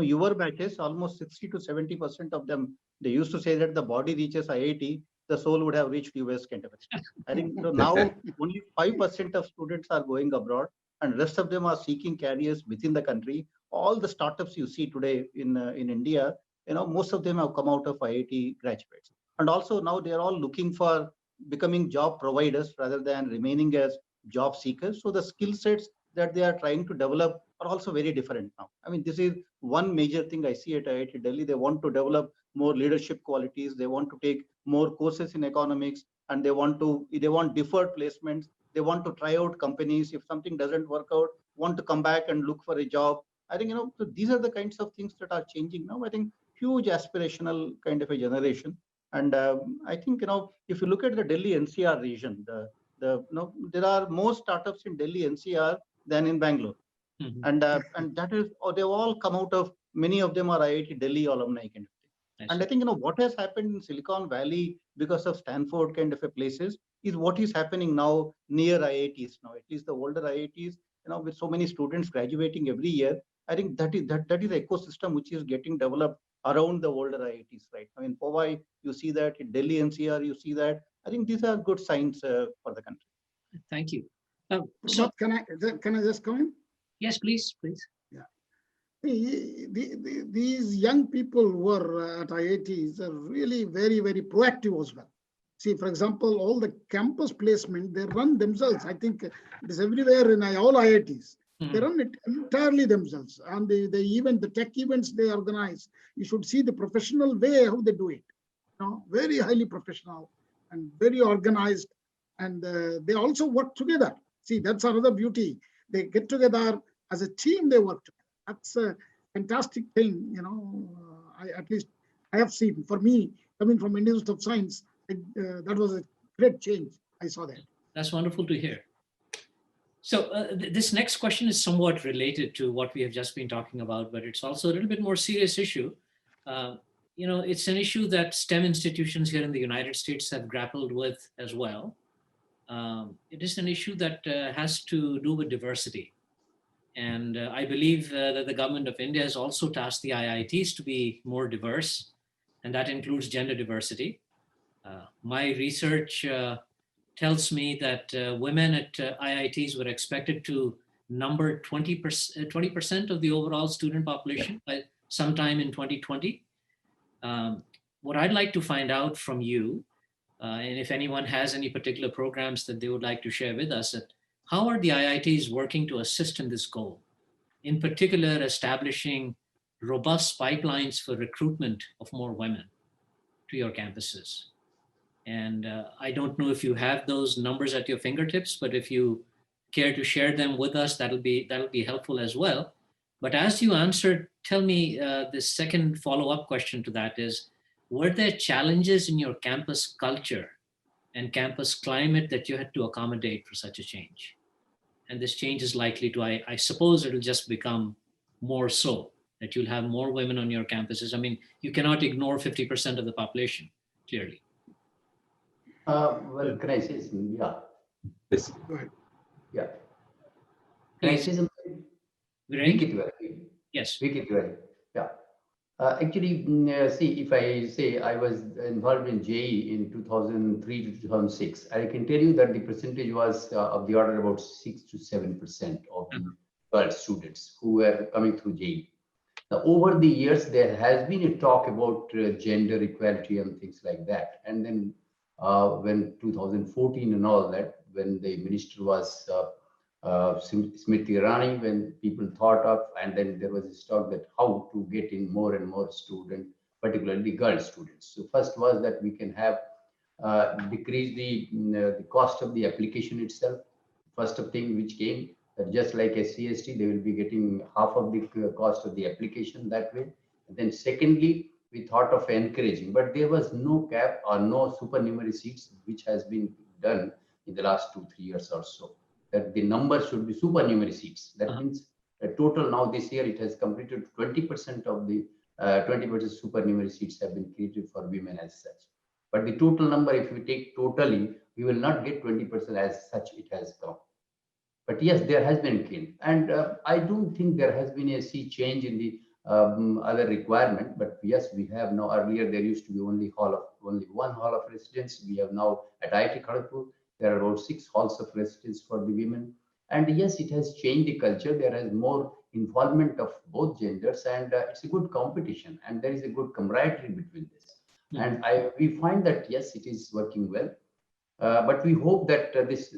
Your batches, almost 60 to 70% of them, they used to say that the body reaches IIT, the soul would have reached US kind of a. I think now only 5% of students are going abroad, and rest of them are seeking careers within the country. All the startups you see today in India, most of them have come out of IIT graduates. And also now they are all looking for becoming job providers rather than remaining as job seekers. So the skill sets that they are trying to develop are also very different now. I mean, this is one major thing I see at IIT Delhi. They want to develop more leadership qualities. They want to take more courses in economics, and they want deferred placements. They want to try out companies. If something doesn't work out, want to come back and look for a job. I think, so these are the kinds of things that are changing now. I think huge aspirational kind of a generation. And I think, if you look at the Delhi NCR region, there are more startups in Delhi NCR than in Bangalore. And that is, they've all come out of, many of them are IIT Delhi alumni kind of thing. And I think, what has happened in Silicon Valley because of Stanford kind of a places is what is happening now near IITs now, at least the older IITs, with so many students graduating every year. I think that is the ecosystem which is getting developed around the older IITs, right? I mean, Powai, you see that, in Delhi NCR, you see that. I think these are good signs for the country. Thank you. So can I just come in? Yes, please. Yeah. These young people who are at IITs are really very, very proactive as well. See, for example, all the campus placement, they run themselves. I think it is everywhere in all IITs. They run it entirely themselves. And they even the tech events they organize, you should see the professional way how they do it. Very highly professional and very organized. And they also work together. See, that's another beauty. They get together as a team, they work together. That's a fantastic thing, at least I have seen. For me, coming from Indian Institute of Science, that was a great change. I saw that. That's wonderful to hear. So this next question is somewhat related to what we have just been talking about, but it's also a little bit more serious issue. It's an issue that STEM institutions here in the United States have grappled with as well. It is an issue that has to do with diversity. And I believe that the government of India has also tasked the IITs to be more diverse, and that includes gender diversity. My research tells me that women at IITs were expected to number 20% of the overall student population by sometime in 2020. What I'd like to find out from you, and if anyone has any particular programs that they would like to share with us, How are the IITs working to assist in this goal? In particular, establishing robust pipelines for recruitment of more women to your campuses. And I don't know if you have those numbers at your fingertips, but if you care to share them with us, that'll be helpful as well. But as you answered, tell me the second follow-up question to that is, were there challenges in your campus culture and campus climate that you had to accommodate for such a change? And this change is likely to, I suppose it'll just become more so, that you'll have more women on your campuses. I mean, you cannot ignore 50% of the population, clearly. Well, can I say something? Yeah. Yes. Go ahead. Yeah. Can I say something? Yes. Yeah. Actually, see, if I say I was involved in JE in 2003 to 2006, I can tell you that the percentage was of the order about 6 to 7% of the girl students who were coming through JE. Now, over the years, there has been a talk about gender equality and things like that. And then when 2014 and all that, when the minister was Smriti Irani, when people thought of, and then there was this talk that how to get in more and more students, particularly girl students. So first was that we can have decrease the cost of the application itself. First of thing which came, that just like SCST, they will be getting half of the cost of the application that way. And then secondly, we thought of encouraging, but there was no cap or no supernumerary seats, which has been done in the last 2-3 years or so. That the number should be supernumerary seats. That means a total now this year it has completed 20% of the 20% supernumerary seats have been created for women as such. But the total number, if we take totally, we will not get 20% as such it has come. But yes, there has been gain. And I don't think there has been a sea change in the other requirement. But yes, we have now, earlier there used to be only one hall of residence. We have now at IIT Kanpur, there are about 6 halls of residence for the women. And yes, it has changed the culture. There is more involvement of both genders, and it's a good competition, and there is a good camaraderie between this. And we find that yes, it is working well. But we hope that this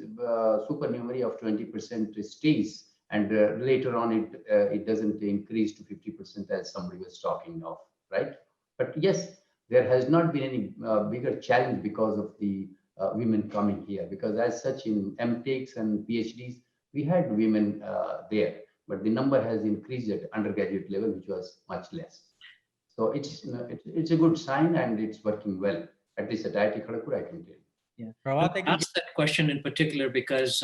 supernumerary of 20% stays, and later on it doesn't increase to 50% as somebody was talking of, right? But yes, there has not been any bigger challenge because of the women coming here, because as such in MTechs and PhDs, we had women there, but the number has increased at undergraduate level, which was much less. So it's a good sign, and it's working well. At least at IIT Kanpur, I can tell you. Yeah, I asked that question in particular because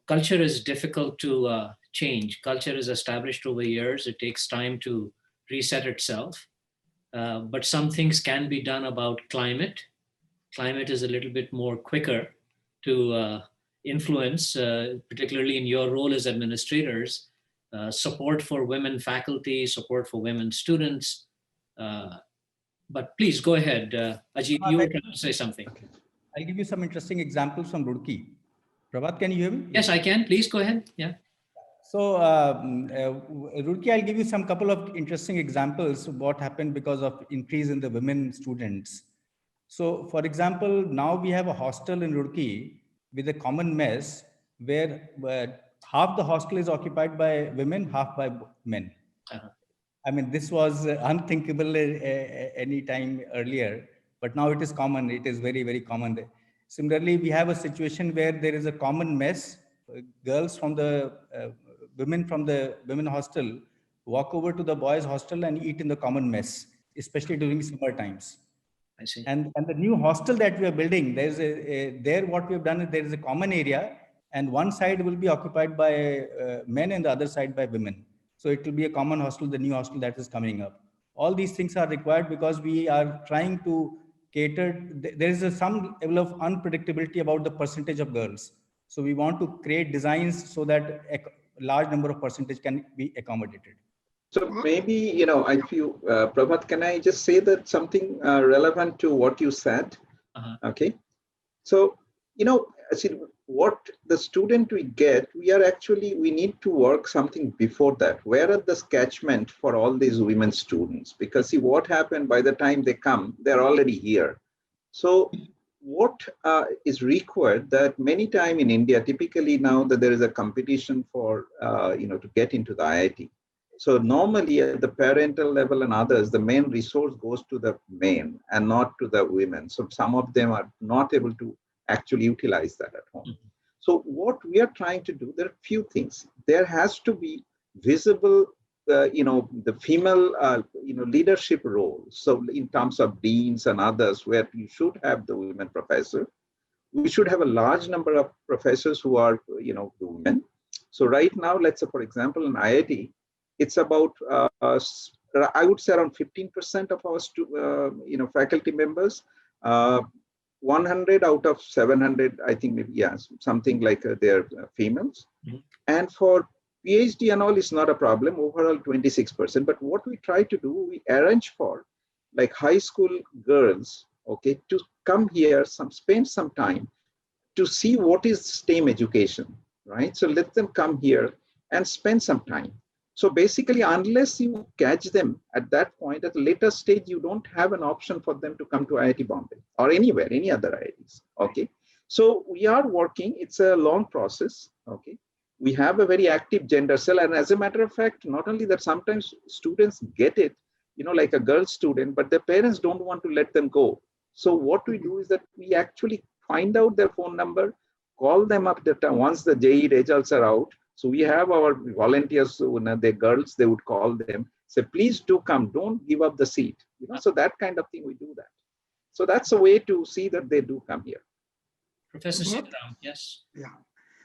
culture is difficult to change. Culture is established over years. It takes time to reset itself. But some things can be done about climate. Climate is a little bit more quicker to influence, particularly in your role as administrators, support for women faculty, support for women students. But please go ahead. Ajit, you were trying to say something. Okay. I'll give you some interesting examples from Roorkee. Prabhat, can you hear me? Yes, I can. Please go ahead. Yeah. So Roorkee, I'll give you some couple of interesting examples of what happened because of increase in the women students. So for example, now we have a hostel in Roorkee with a common mess where half the hostel is occupied by women, half by men. I mean, this was unthinkable any time earlier, but now it is common. It is very, very common. Similarly, we have a situation where there is a common mess. Girls from the women from the women hostel walk over to the boys hostel and eat in the common mess, especially during summer times. I see. And the new hostel that we are building, there what we have done is there is a common area, and one side will be occupied by men and the other side by women. So it will be a common hostel, the new hostel that is coming up. All these things are required because we are trying to cater. There is some level of unpredictability about the percentage of girls. So we want to create designs so that a large number of percentage can be accommodated. So maybe, I feel, Prabhat, can I just say that something relevant to what you said? Okay. So, what the student we get, we need to work something before that. Where are the catchment for all these women students? Because see what happened by the time they come, they're already here. So what is required that many time in India, typically now that there is a competition for, to get into the IIT. So normally at the parental level and others, the main resource goes to the men and not to the women. So some of them are not able to actually utilize that at home. So what we are trying to do, there are few things. There has to be visible, the female, leadership role. So in terms of deans and others, where you should have the women professor, we should have a large number of professors who are, the women. So right now, let's say, for example, in IIT, it's about, I would say around 15% of our, faculty members, 100 out of 700, I think, maybe, yeah, something like they're females. And for PhD and all is not a problem, overall 26%. But what we try to do, we arrange for like high school girls, okay, to come here, spend some time to see what is STEM education, right? So let them come here and spend some time. So basically, unless you catch them at that point, at a later stage, you don't have an option for them to come to IIT Bombay or anywhere, any other IITs, okay? So we are working, it's a long process, okay? We have a very active gender cell. And as a matter of fact, not only that, sometimes students get it, like a girl student, but their parents don't want to let them go. So what we do is that we actually find out their phone number, call them up once the JEE results are out. So we have our volunteers, the girls, they would call them, say, please do come, don't give up the seat. So that kind of thing, we do that. So that's a way to see that they do come here. Professor Sitaram, yes. Yeah.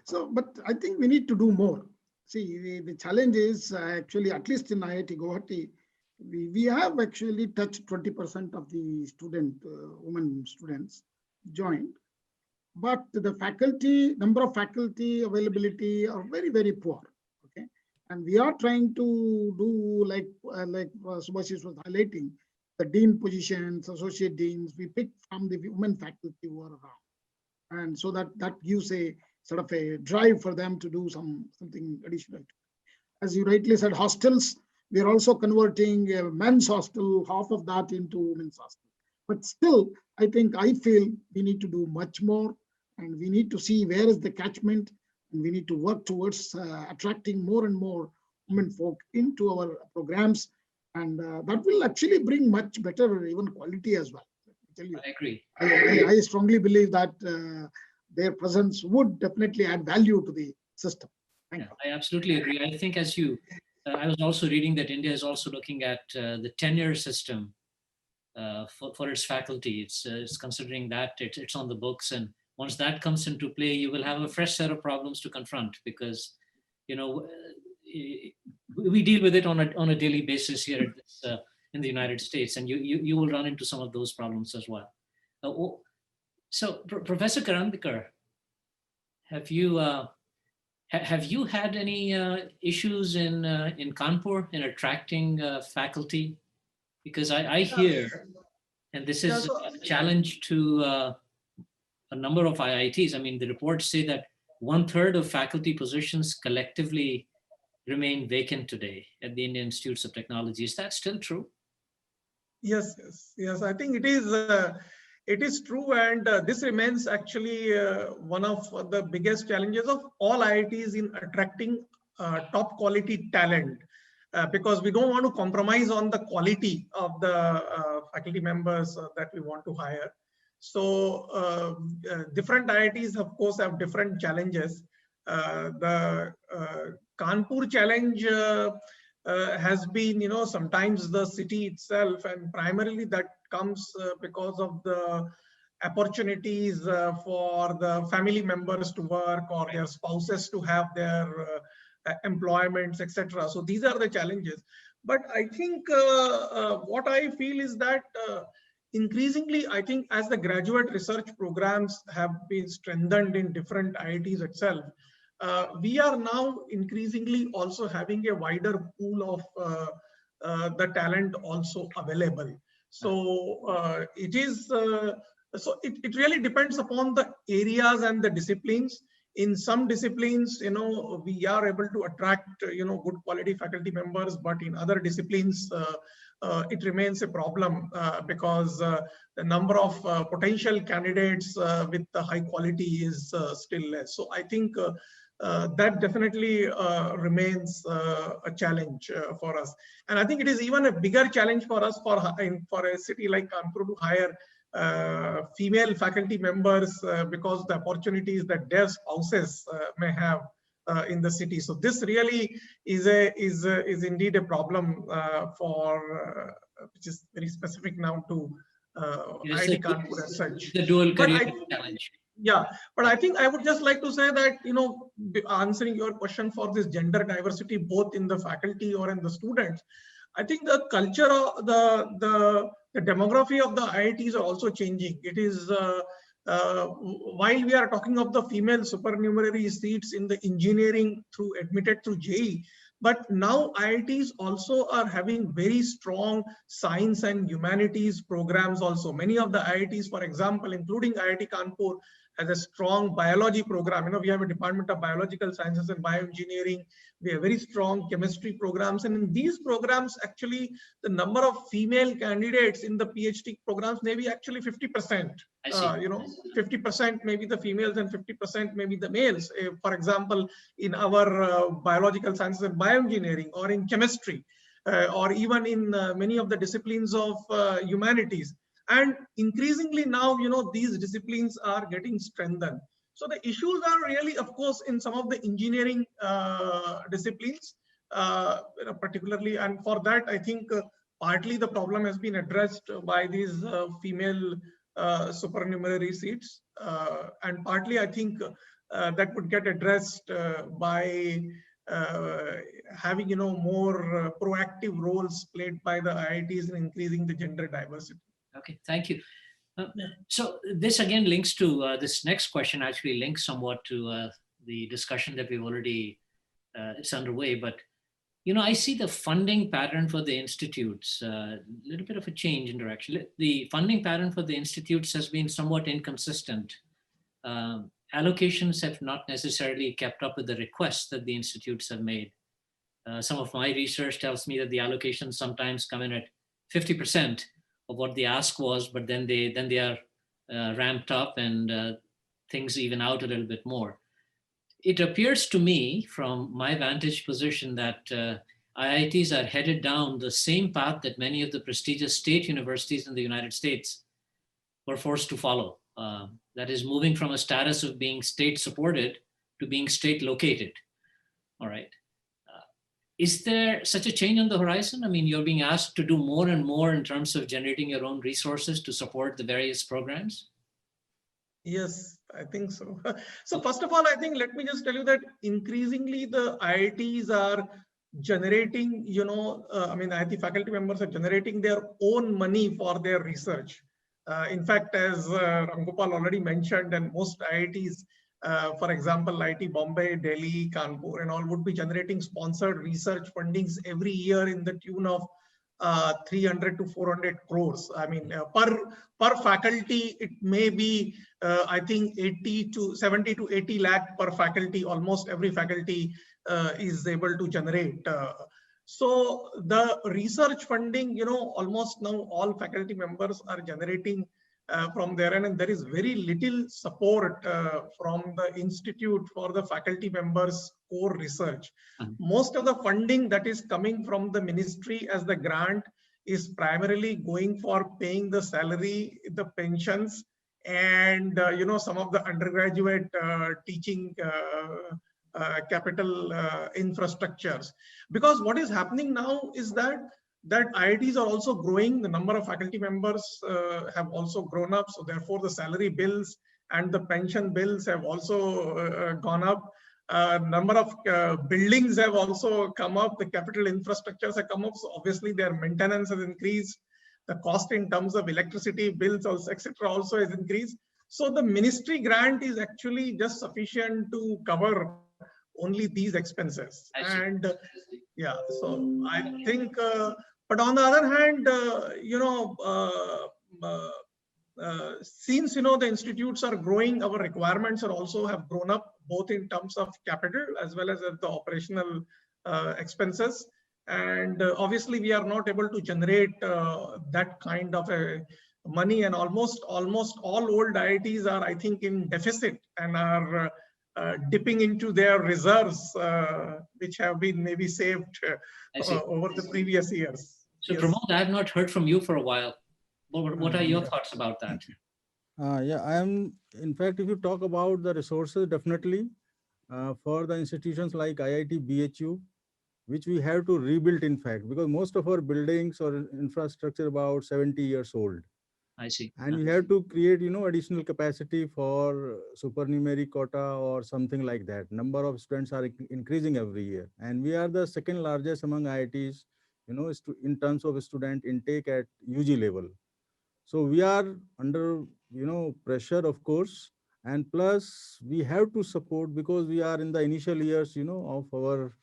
So, but I think we need to do more. See, the challenge is actually, at least in IIT Guwahati, we have actually touched 20% of the women students joined. But the number of faculty availability are very, very poor. Okay, and we are trying to do like Subhashish was highlighting, the dean positions, associate deans. We pick from the women faculty who are around, and so that gives a sort of a drive for them to do something additional. As you rightly said, hostels. We are also converting a men's hostel, half of that into women's hostel. But still, I feel we need to do much more. And we need to see where is the catchment, and we need to work towards attracting more and more women folk into our programs. And that will actually bring much better even quality as well. I agree. I strongly believe that their presence would definitely add value to the system. I absolutely agree. I think as I was also reading that India is also looking at the tenure system for its faculty. It's considering that it's on the books, and once that comes into play, you will have a fresh set of problems to confront, because we deal with it on a daily basis here in the United States, and you will run into some of those problems as well. So, Professor Karandikar, have you had any issues in Kanpur in attracting faculty? Because I hear, and this is a challenge to a number of IITs. I mean, the reports say that 1/3 of faculty positions collectively remain vacant today at the Indian Institutes of Technology. Is that still true? Yes. I think it is true, and this remains actually one of the biggest challenges of all IITs in attracting top quality talent, because we don't want to compromise on the quality of the faculty members that we want to hire. So different IITs, of course, have different challenges. The Kanpur challenge has been, sometimes the city itself, and primarily that comes because of the opportunities for the family members to work or their spouses to have their employments, etc. So these are the challenges. But I think what I feel is that increasingly, I think as the graduate research programs have been strengthened in different IITs itself, we are now increasingly also having a wider pool of the talent also available. So it really depends upon the areas and the disciplines. in some disciplines, we are able to attract, good quality faculty members, but in other disciplines, it remains a problem because the number of potential candidates with the high quality is still less. So I think that definitely remains a challenge for us. And I think it is even a bigger challenge for us for a city like Kanpur to hire female faculty members because the opportunities that their spouses may have in the city. So this really is indeed a problem which is very specific now to IIT Kanpur as such. The dual career challenge. Yeah, but I think I would just like to say that, answering your question for this gender diversity, both in the faculty or in the students, I think the culture of the demography of the IITs are also changing. It is, while we are talking of the female supernumerary seats in the engineering admitted through JEE, but now IITs also are having very strong science and humanities programs also. Many of the IITs, for example, including IIT Kanpur, has a strong biology program. We have a Department of Biological Sciences and Bioengineering. We have very strong chemistry programs. And in these programs, actually, the number of female candidates in the PhD programs may be actually 50%. 50% maybe the females and 50% maybe the males. For example, in our biological sciences and bioengineering, or in chemistry, or even in many of the disciplines of humanities. And increasingly now, these disciplines are getting strengthened. So the issues are really, of course, in some of the engineering disciplines, particularly. And for that, I think partly the problem has been addressed by these female supernumerary seats. And partly, I think that would get addressed by having, more proactive roles played by the IITs in increasing the gender diversity. Okay, thank you. So this again links to this next question, actually links somewhat to the discussion that we've already, it's underway, but I see the funding pattern for the institutes, a little bit of a change in direction. The funding pattern for the institutes has been somewhat inconsistent. Allocations have not necessarily kept up with the requests that the institutes have made. Some of my research tells me that the allocations sometimes come in at 50% of what the ask was, but then they are ramped up and things even out a little bit more. It appears to me from my vantage position that IITs are headed down the same path that many of the prestigious state universities in the United States were forced to follow. That is moving from a status of being state supported to being state located. All right. Is there such a change on the horizon? I mean, you're being asked to do more and more in terms of generating your own resources to support the various programs? Yes, I think so. So first of all, I think, let me just tell you that increasingly the IITs are generating, IIT faculty members are generating their own money for their research. In fact, as Ramgopal already mentioned, and most IITs, for example, IIT Bombay, Delhi, Kanpur, and all would be generating sponsored research fundings every year in the tune of 300 to 400 crores. I mean, per faculty, it may be, I think, 70 to 80 lakh per faculty. Almost every faculty is able to generate. So the research funding, almost now all faculty members are generating from their end, and there is very little support from the institute for the faculty members' core research. Most of the funding that is coming from the ministry as the grant is primarily going for paying the salary, the pensions, and some of the undergraduate teaching capital infrastructures. Because what is happening now is that IITs are also growing. The number of faculty members have also grown up. So therefore, the salary bills and the pension bills have also gone up. Number of buildings have also come up. The capital infrastructures have come up. So obviously, their maintenance has increased. The cost in terms of electricity bills, also, etc., also has increased. So the ministry grant is actually just sufficient to cover only these expenses. And yeah, so I think. But on the other hand, since the institutes are growing, our requirements are also have grown up. both in terms of capital as well as the operational expenses. And obviously, we are not able to generate that kind of a money, and almost all old IITs are, I think, in deficit and are dipping into their reserves, which have been maybe saved over the previous years. So Yes. Pramod, I have not heard from you for a while. What are your thoughts about that? Yeah, I am. In fact, if you talk about the resources, definitely for the institutions like IIT BHU, which we have to rebuild, in fact, because most of our buildings or infrastructure about 70 years old. I see. And we have to create, additional capacity for supernumerary quota or something like that. Number of students are increasing every year, and we are the second largest among IITs, in terms of student intake at UG level. So we are under, pressure, of course, and plus we have to support because we are in the initial years, of our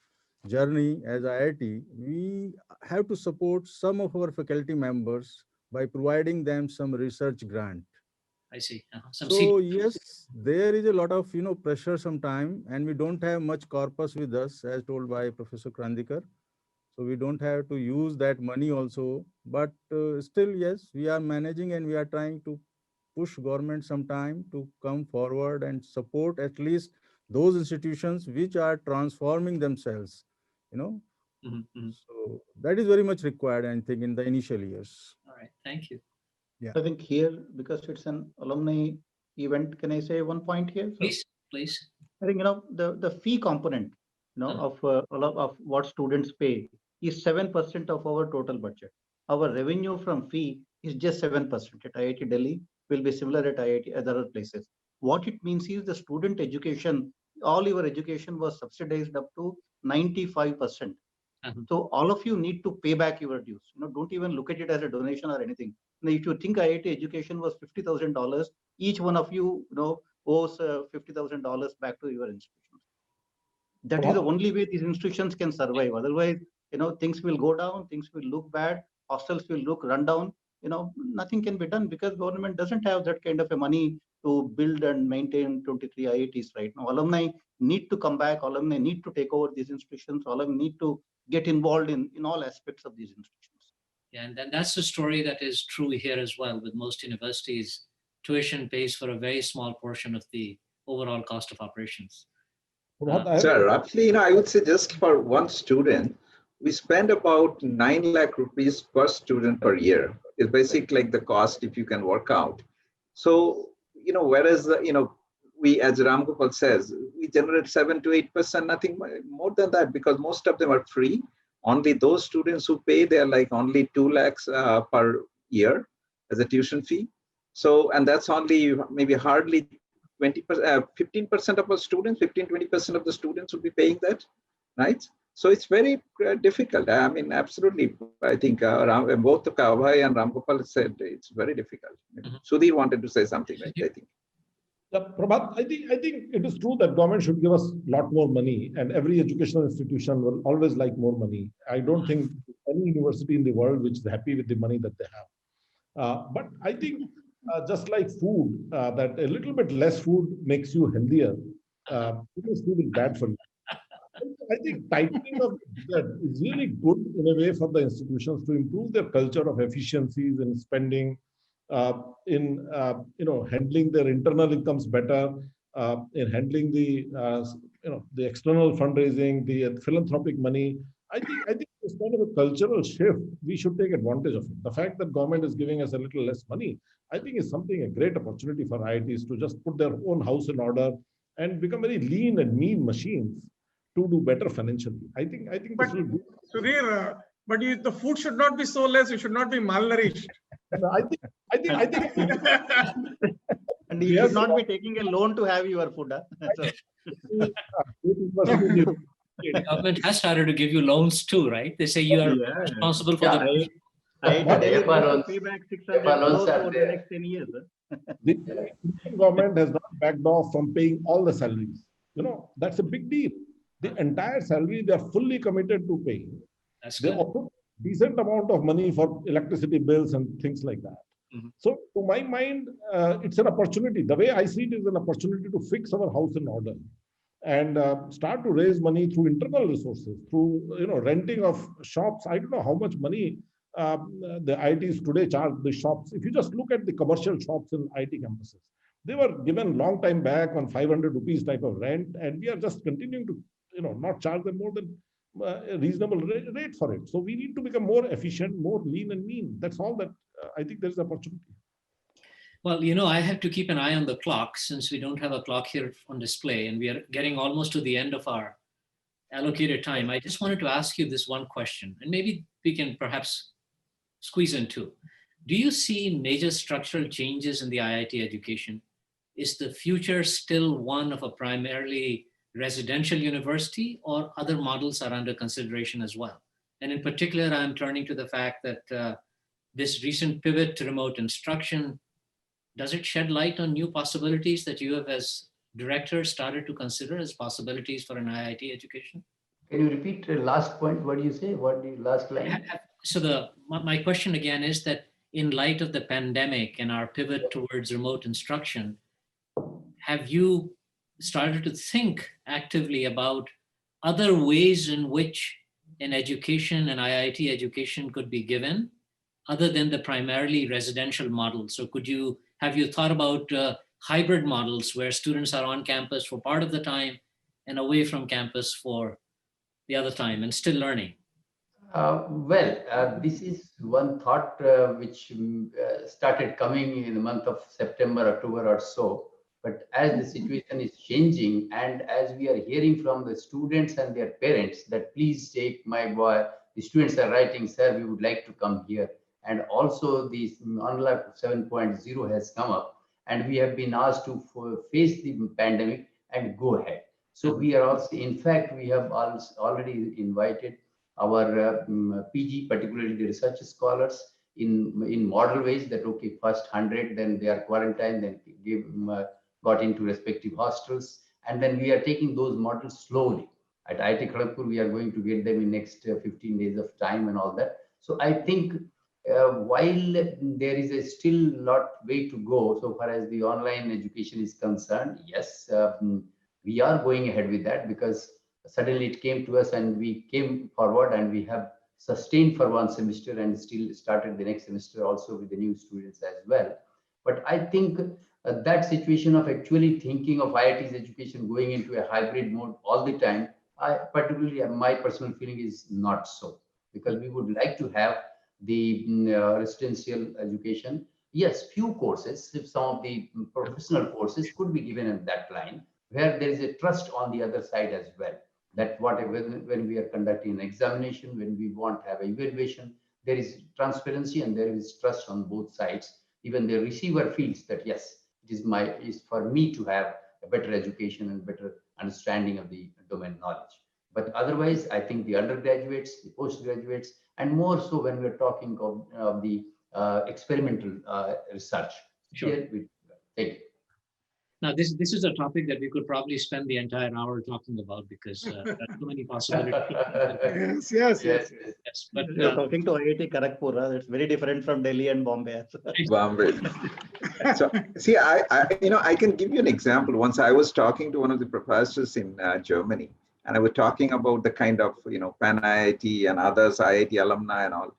journey as IIT. We have to support some of our faculty members by providing them some research grant. I see. So yes, there is a lot of pressure sometime, and we don't have much corpus with us, as told by Professor Krandikar. So we don't have to use that money also, but still, yes, we are managing and we are trying to push government sometime to come forward and support at least those institutions which are transforming themselves, So that is very much required, I think, in the initial years. All right, thank you. Yeah. I think here, because it's an alumni event, can I say one point here? So, please. I think, the fee component, of what students pay is 7% of our total budget. Our revenue from fee is just 7%. At IIT Delhi will be similar at IIT other places. What it means is the student education, all your education was subsidized up to 95%. So all of you need to pay back your dues. Don't even look at it as a donation or anything. Now, if you think IIT education was $50,000, each one of you, owes $50,000 back to your institutions. That is the only way these institutions can survive. Otherwise, things will go down, things will look bad, hostels will look run down. Nothing can be done because government doesn't have that kind of a money to build and maintain 23 IITs right now. Alumni need to come back. Alumni need to take over these institutions. Alumni need to get involved in all aspects of these institutions. Yeah, and that's the story that is true here as well. With most universities, tuition pays for a very small portion of the overall cost of operations. Sir, roughly, I would say just for one student, we spend about 9 lakh rupees per student per year. It's basically like the cost if you can work out. So, whereas, we, as Ram Gopal says, we generate 7 to 8%, nothing more than that, because most of them are free. Only those students who pay, they're like only 2 lakhs per year as a tuition fee. So, and that's only maybe hardly 15% of our students, 15-20% of the students will be paying that, right? So it's very difficult. I mean, absolutely. I think both Kavai and Ram Gopal said it's very difficult. Sudhir wanted to say something, right? I think. Prabhat, I think it is true that government should give us a lot more money, and every educational institution will always like more money. I don't think any university in the world which is happy with the money that they have. But I think just like food, that a little bit less food makes you healthier. Because food is bad for you. I think tightening of that is really good in a way for the institutions to improve their culture of efficiencies in spending, in handling their internal incomes better, in handling the the external fundraising, the philanthropic money. I think it's kind of a cultural shift. We should take advantage of it. The fact that government is giving us a little less money, I think is a great opportunity for IITs to just put their own house in order and become very lean and mean machines to do better financially. I think this will do. Sudhir, but the food should not be so less. You should not be malnourished. I think. And you should not be taking a loan to have your food. The government has started to give you loans too, right? They say you are responsible for the. Pay back 600 crores over the next 10 years. The government has not backed off from paying all the salaries. That's a big deal. The entire salary they are fully committed to paying. They offer decent amount of money for electricity bills and things like that. So to my mind, it's an opportunity. The way I see it is an opportunity to fix our house in order. and start to raise money through internal resources, through renting of shops. I don't know how much money the IITs today charge the shops. If you just look at the commercial shops in IT campuses, they were given long time back on 500 rupees type of rent, and we are just continuing to not charge them more than a reasonable rate for it. So we need to become more efficient, more lean and mean. That's all that I think there's opportunity. Well, I have to keep an eye on the clock since we don't have a clock here on display and we are getting almost to the end of our allocated time. I just wanted to ask you this one question, and maybe we can perhaps squeeze in two. Do you see major structural changes in the IIT education? Is the future still one of a primarily residential university, or other models are under consideration as well? And in particular, I'm turning to the fact that this recent pivot to remote instruction, does it shed light on new possibilities that you have as director started to consider as possibilities for an IIT education? Can you repeat the last point? What do you say? What the last line? So my question again is that in light of the pandemic and our pivot towards remote instruction, have you started to think actively about other ways in which an education, an IIT education could be given other than the primarily residential model? So have you thought about hybrid models where students are on campus for part of the time and away from campus for the other time and still learning? This is one thought which started coming in the month of September, October or so. But as the situation is changing, and as we are hearing from the students and their parents that please take my boy, the students are writing, sir, we would like to come here. And also the Unlock 7.0 has come up, and we have been asked to face the pandemic and go ahead. So we are also, in fact, we have already invited our PG, particularly the research scholars, in model ways that, okay, first 100, then they are quarantined, then got into respective hostels. And then we are taking those models slowly. At IIT Kanpur, we are going to get them in next 15 days of time and all that. So I think while there is a still lot way to go so far as the online education is concerned, yes, we are going ahead with that, because suddenly it came to us and we came forward and we have sustained for one semester and still started the next semester also with the new students as well. But I think that situation of actually thinking of IIT's education going into a hybrid mode all the time, particularly my personal feeling is not so, because we would like to have the residential education. Yes, few courses, if some of the professional courses could be given in that line, where there is a trust on the other side as well. That when we are conducting an examination, when we want to have evaluation, there is transparency and there is trust on both sides. Even the receiver feels that yes, it is for me to have a better education and better understanding of the domain knowledge. But otherwise, I think the undergraduates, the postgraduates, and more so when we're talking of the experimental research. Sure. Thank you. Now, this is a topic that we could probably spend the entire hour talking about, because there are so many possibilities. Yes. But you're talking to IIT Kanpur, it's very different from Delhi and Bombay. Bombay. So, see, I can give you an example. Once I was talking to one of the professors in Germany, and I was talking about the kind of, Pan IIT and others, IIT alumni and all.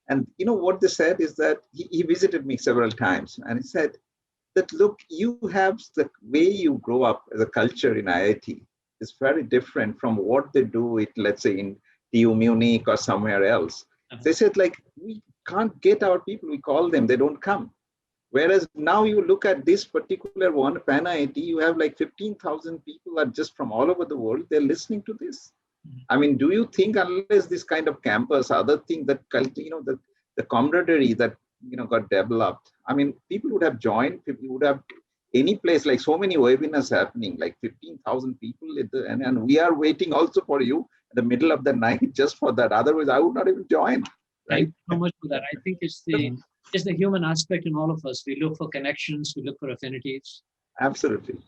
And, what they said is that he visited me several times, and he said that, look, you have the way you grow up as a culture in IIT is very different from what they do it, let's say, in TU Munich or somewhere else. They said, like, we can't get our people, we call them, they don't come. Whereas now you look at this particular one, Pan IIT, you have like 15,000 people are just from all over the world, they're listening to this. I mean, do you think unless this kind of campus, other thing that, the camaraderie that, got developed, I mean, people would have joined, people would have any place, like so many webinars happening, like 15,000 people, and we are waiting also for you in the middle of the night just for that. Otherwise, I would not even join. Right? Thank you so much for that. I think it's the human aspect in all of us. We look for connections, we look for affinities. Absolutely.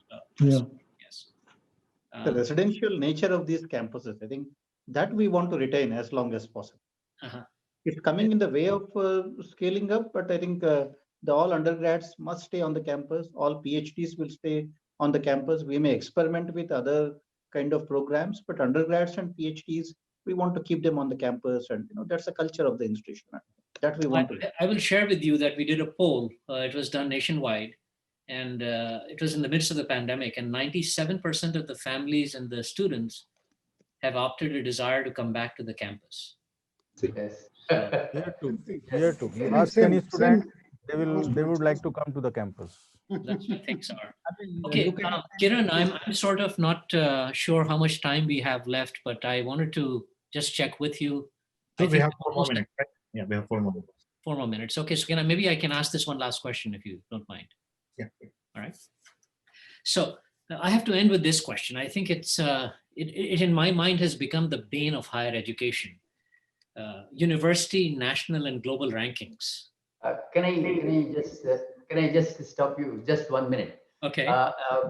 Yeah. Yes. The residential nature of these campuses, I think that we want to retain as long as possible. It's coming in the way of scaling up, but I think the all undergrads must stay on the campus. All PhDs will stay on the campus. We may experiment with other kind of programs, but undergrads and PhDs, we want to keep them on the campus, and that's the culture of the institution that we want to. I will share with you that we did a poll. It was done nationwide, and it was in the midst of the pandemic, and 97% of the families and the students have opted a desire to come back to the campus. Yes. Here too. You ask any student, they would like to come to the campus. That's what things are. Okay, Kiran, I'm sort of not sure how much time we have left, but I wanted to just check with you. So we have 4 more minutes, right? Yeah, we have 4 more minutes. 4 more minutes. Okay, so maybe I can ask this one last question if you don't mind. Yeah. All right. So I have to end with this question. I think it's it in my mind has become the bane of higher education. University, national, and global rankings. Can I just stop you just 1 minute? Okay.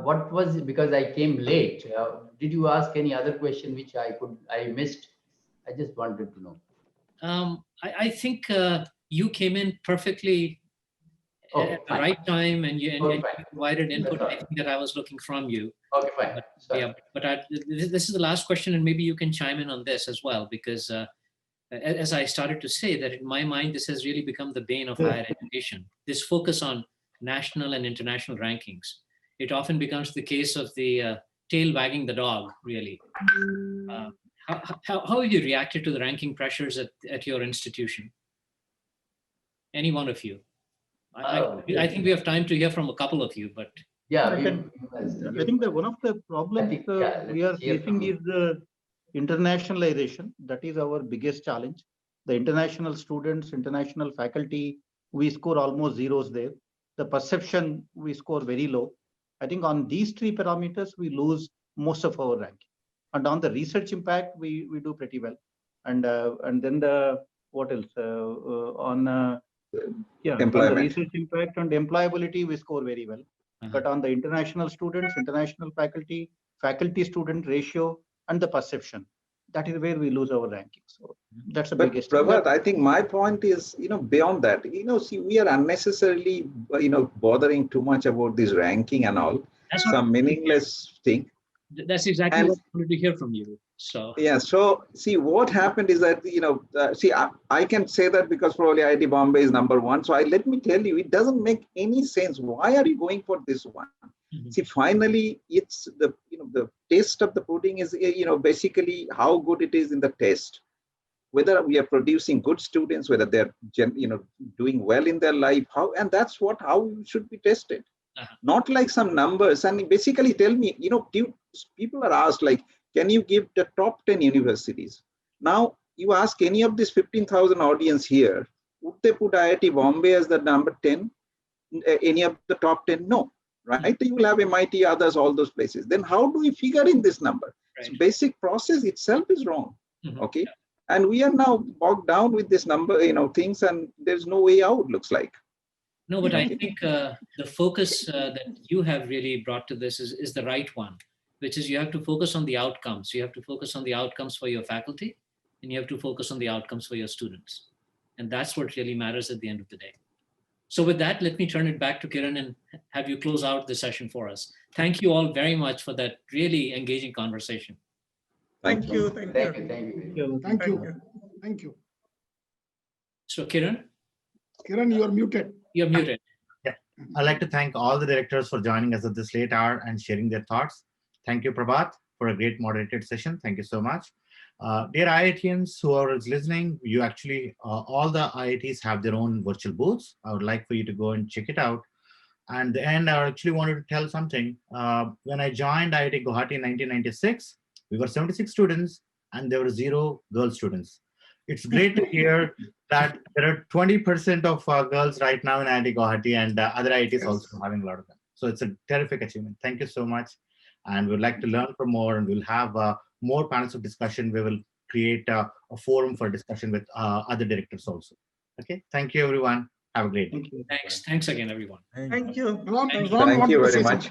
What was it, because I came late? Did you ask any other question which I missed? I just wanted to know. I think you came in perfectly at the right time, and you provided input. I think that I was looking from you. Okay, fine. But this is the last question, and maybe you can chime in on this as well, because as I started to say, that in my mind, this has really become the bane of higher education. This focus on national and international rankings. It often becomes the case of the tail wagging the dog, really. How have you reacted to the ranking pressures at your institution? Any one of you? I think we have time to hear from a couple of you, but. Yeah, I think that one of the problems we are facing is the internationalization. That is our biggest challenge. The international students, international faculty, we score almost zeros there. The perception, we score very low. I think on these 3 parameters, we lose most of our ranking. And on the research impact, we do pretty well. And then what else? On the research impact and employability, we score very well. But on the international students, international faculty, faculty-student ratio, and the perception, that is where we lose our rankings. So that's the biggest. Prabhat, I think my point is, beyond that, see, we are unnecessarily, bothering too much about this ranking and all. That's some meaningless thing. That's exactly what I wanted to hear from you. So yeah, so see, what happened is that, see, I can say that because probably IIT Bombay is #1. So let me tell you, it doesn't make any sense. Why are you going for this one? Mm-hmm. See, finally, it's the taste of the pudding is, basically how good it is in the test. Whether we are producing good students, whether they're, doing well in their life, and that's how you should be tested. Not like some numbers. And basically tell me, people are asked, like, can you give the top 10 universities? Now, you ask any of this 15,000 audience here, would they put IIT Bombay as the #10? Any of the top 10? No, right? You will have MIT, others, all those places. Then how do we figure in this number? Right. So basic process itself is wrong, okay? And we are now bogged down with this number, things, and there's no way out, looks like. No, but I think the focus that you have really brought to this is the right one, which is you have to focus on the outcomes. You have to focus on the outcomes for your faculty, and you have to focus on the outcomes for your students. And that's what really matters at the end of the day. So with that, let me turn it back to Kiran and have you close out the session for us. Thank you all very much for that really engaging conversation. Thank you. So Kiran? Kiran, you are muted. You're muted. Yeah. I'd like to thank all the directors for joining us at this late hour and sharing their thoughts. Thank you, Prabhat, for a great moderated session. Thank you so much. Dear IITians who are listening, you actually, all the IITs have their own virtual booths. I would like for you to go and check it out. And then I actually wanted to tell something. When I joined IIT Guwahati in 1996, we were 76 students and there were 0 girl students. It's great to hear that there are 20% of girls right now in IIT Guwahati, and other IITs also having a lot of them. So it's a terrific achievement. Thank you so much. And we'd like to learn from more, and we'll have more panels of discussion. We will create a forum for discussion with other directors also. Okay. Thank you, everyone. Have a great day. Thanks again, everyone. Thank you. Ron Thank you very much.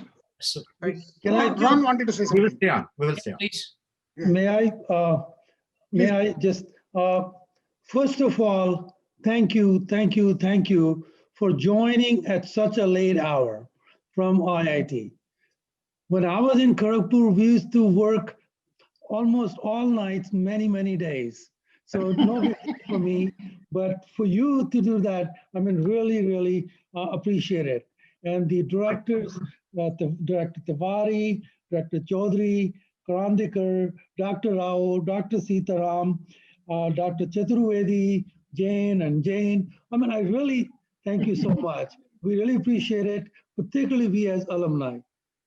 Ron wanted to say something. We will stay on. We will stay on. Please. May I just, first of all, thank you for joining at such a late hour from IIT. When I was in Kharagpur, we used to work almost all nights, many, many days. So no big deal for me, but for you to do that, I mean, really, really appreciate it. And the directors, Director Tiwari, Director Chaudhary, Karandikar, Dr. Rao, Dr. Sitaram, Dr. Chaturvedi, Jane and Jane. I mean, I really thank you so much. We really appreciate it, particularly we as alumni.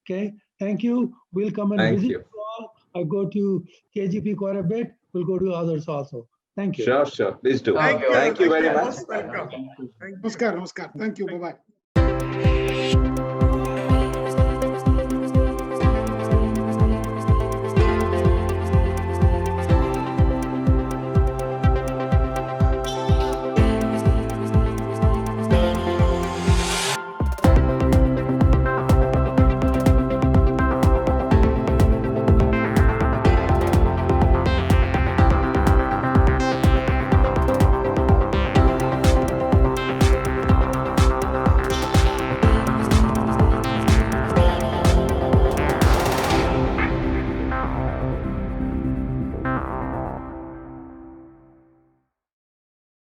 Okay, thank you. We'll come and visit you all. I go to KGP quite a bit. We'll go to others also. Thank you. Sure, sure. Please do. Thank you. Thank you very much. Most welcome. Thank you. Namaskar, namaskar. Thank you. Bye-bye.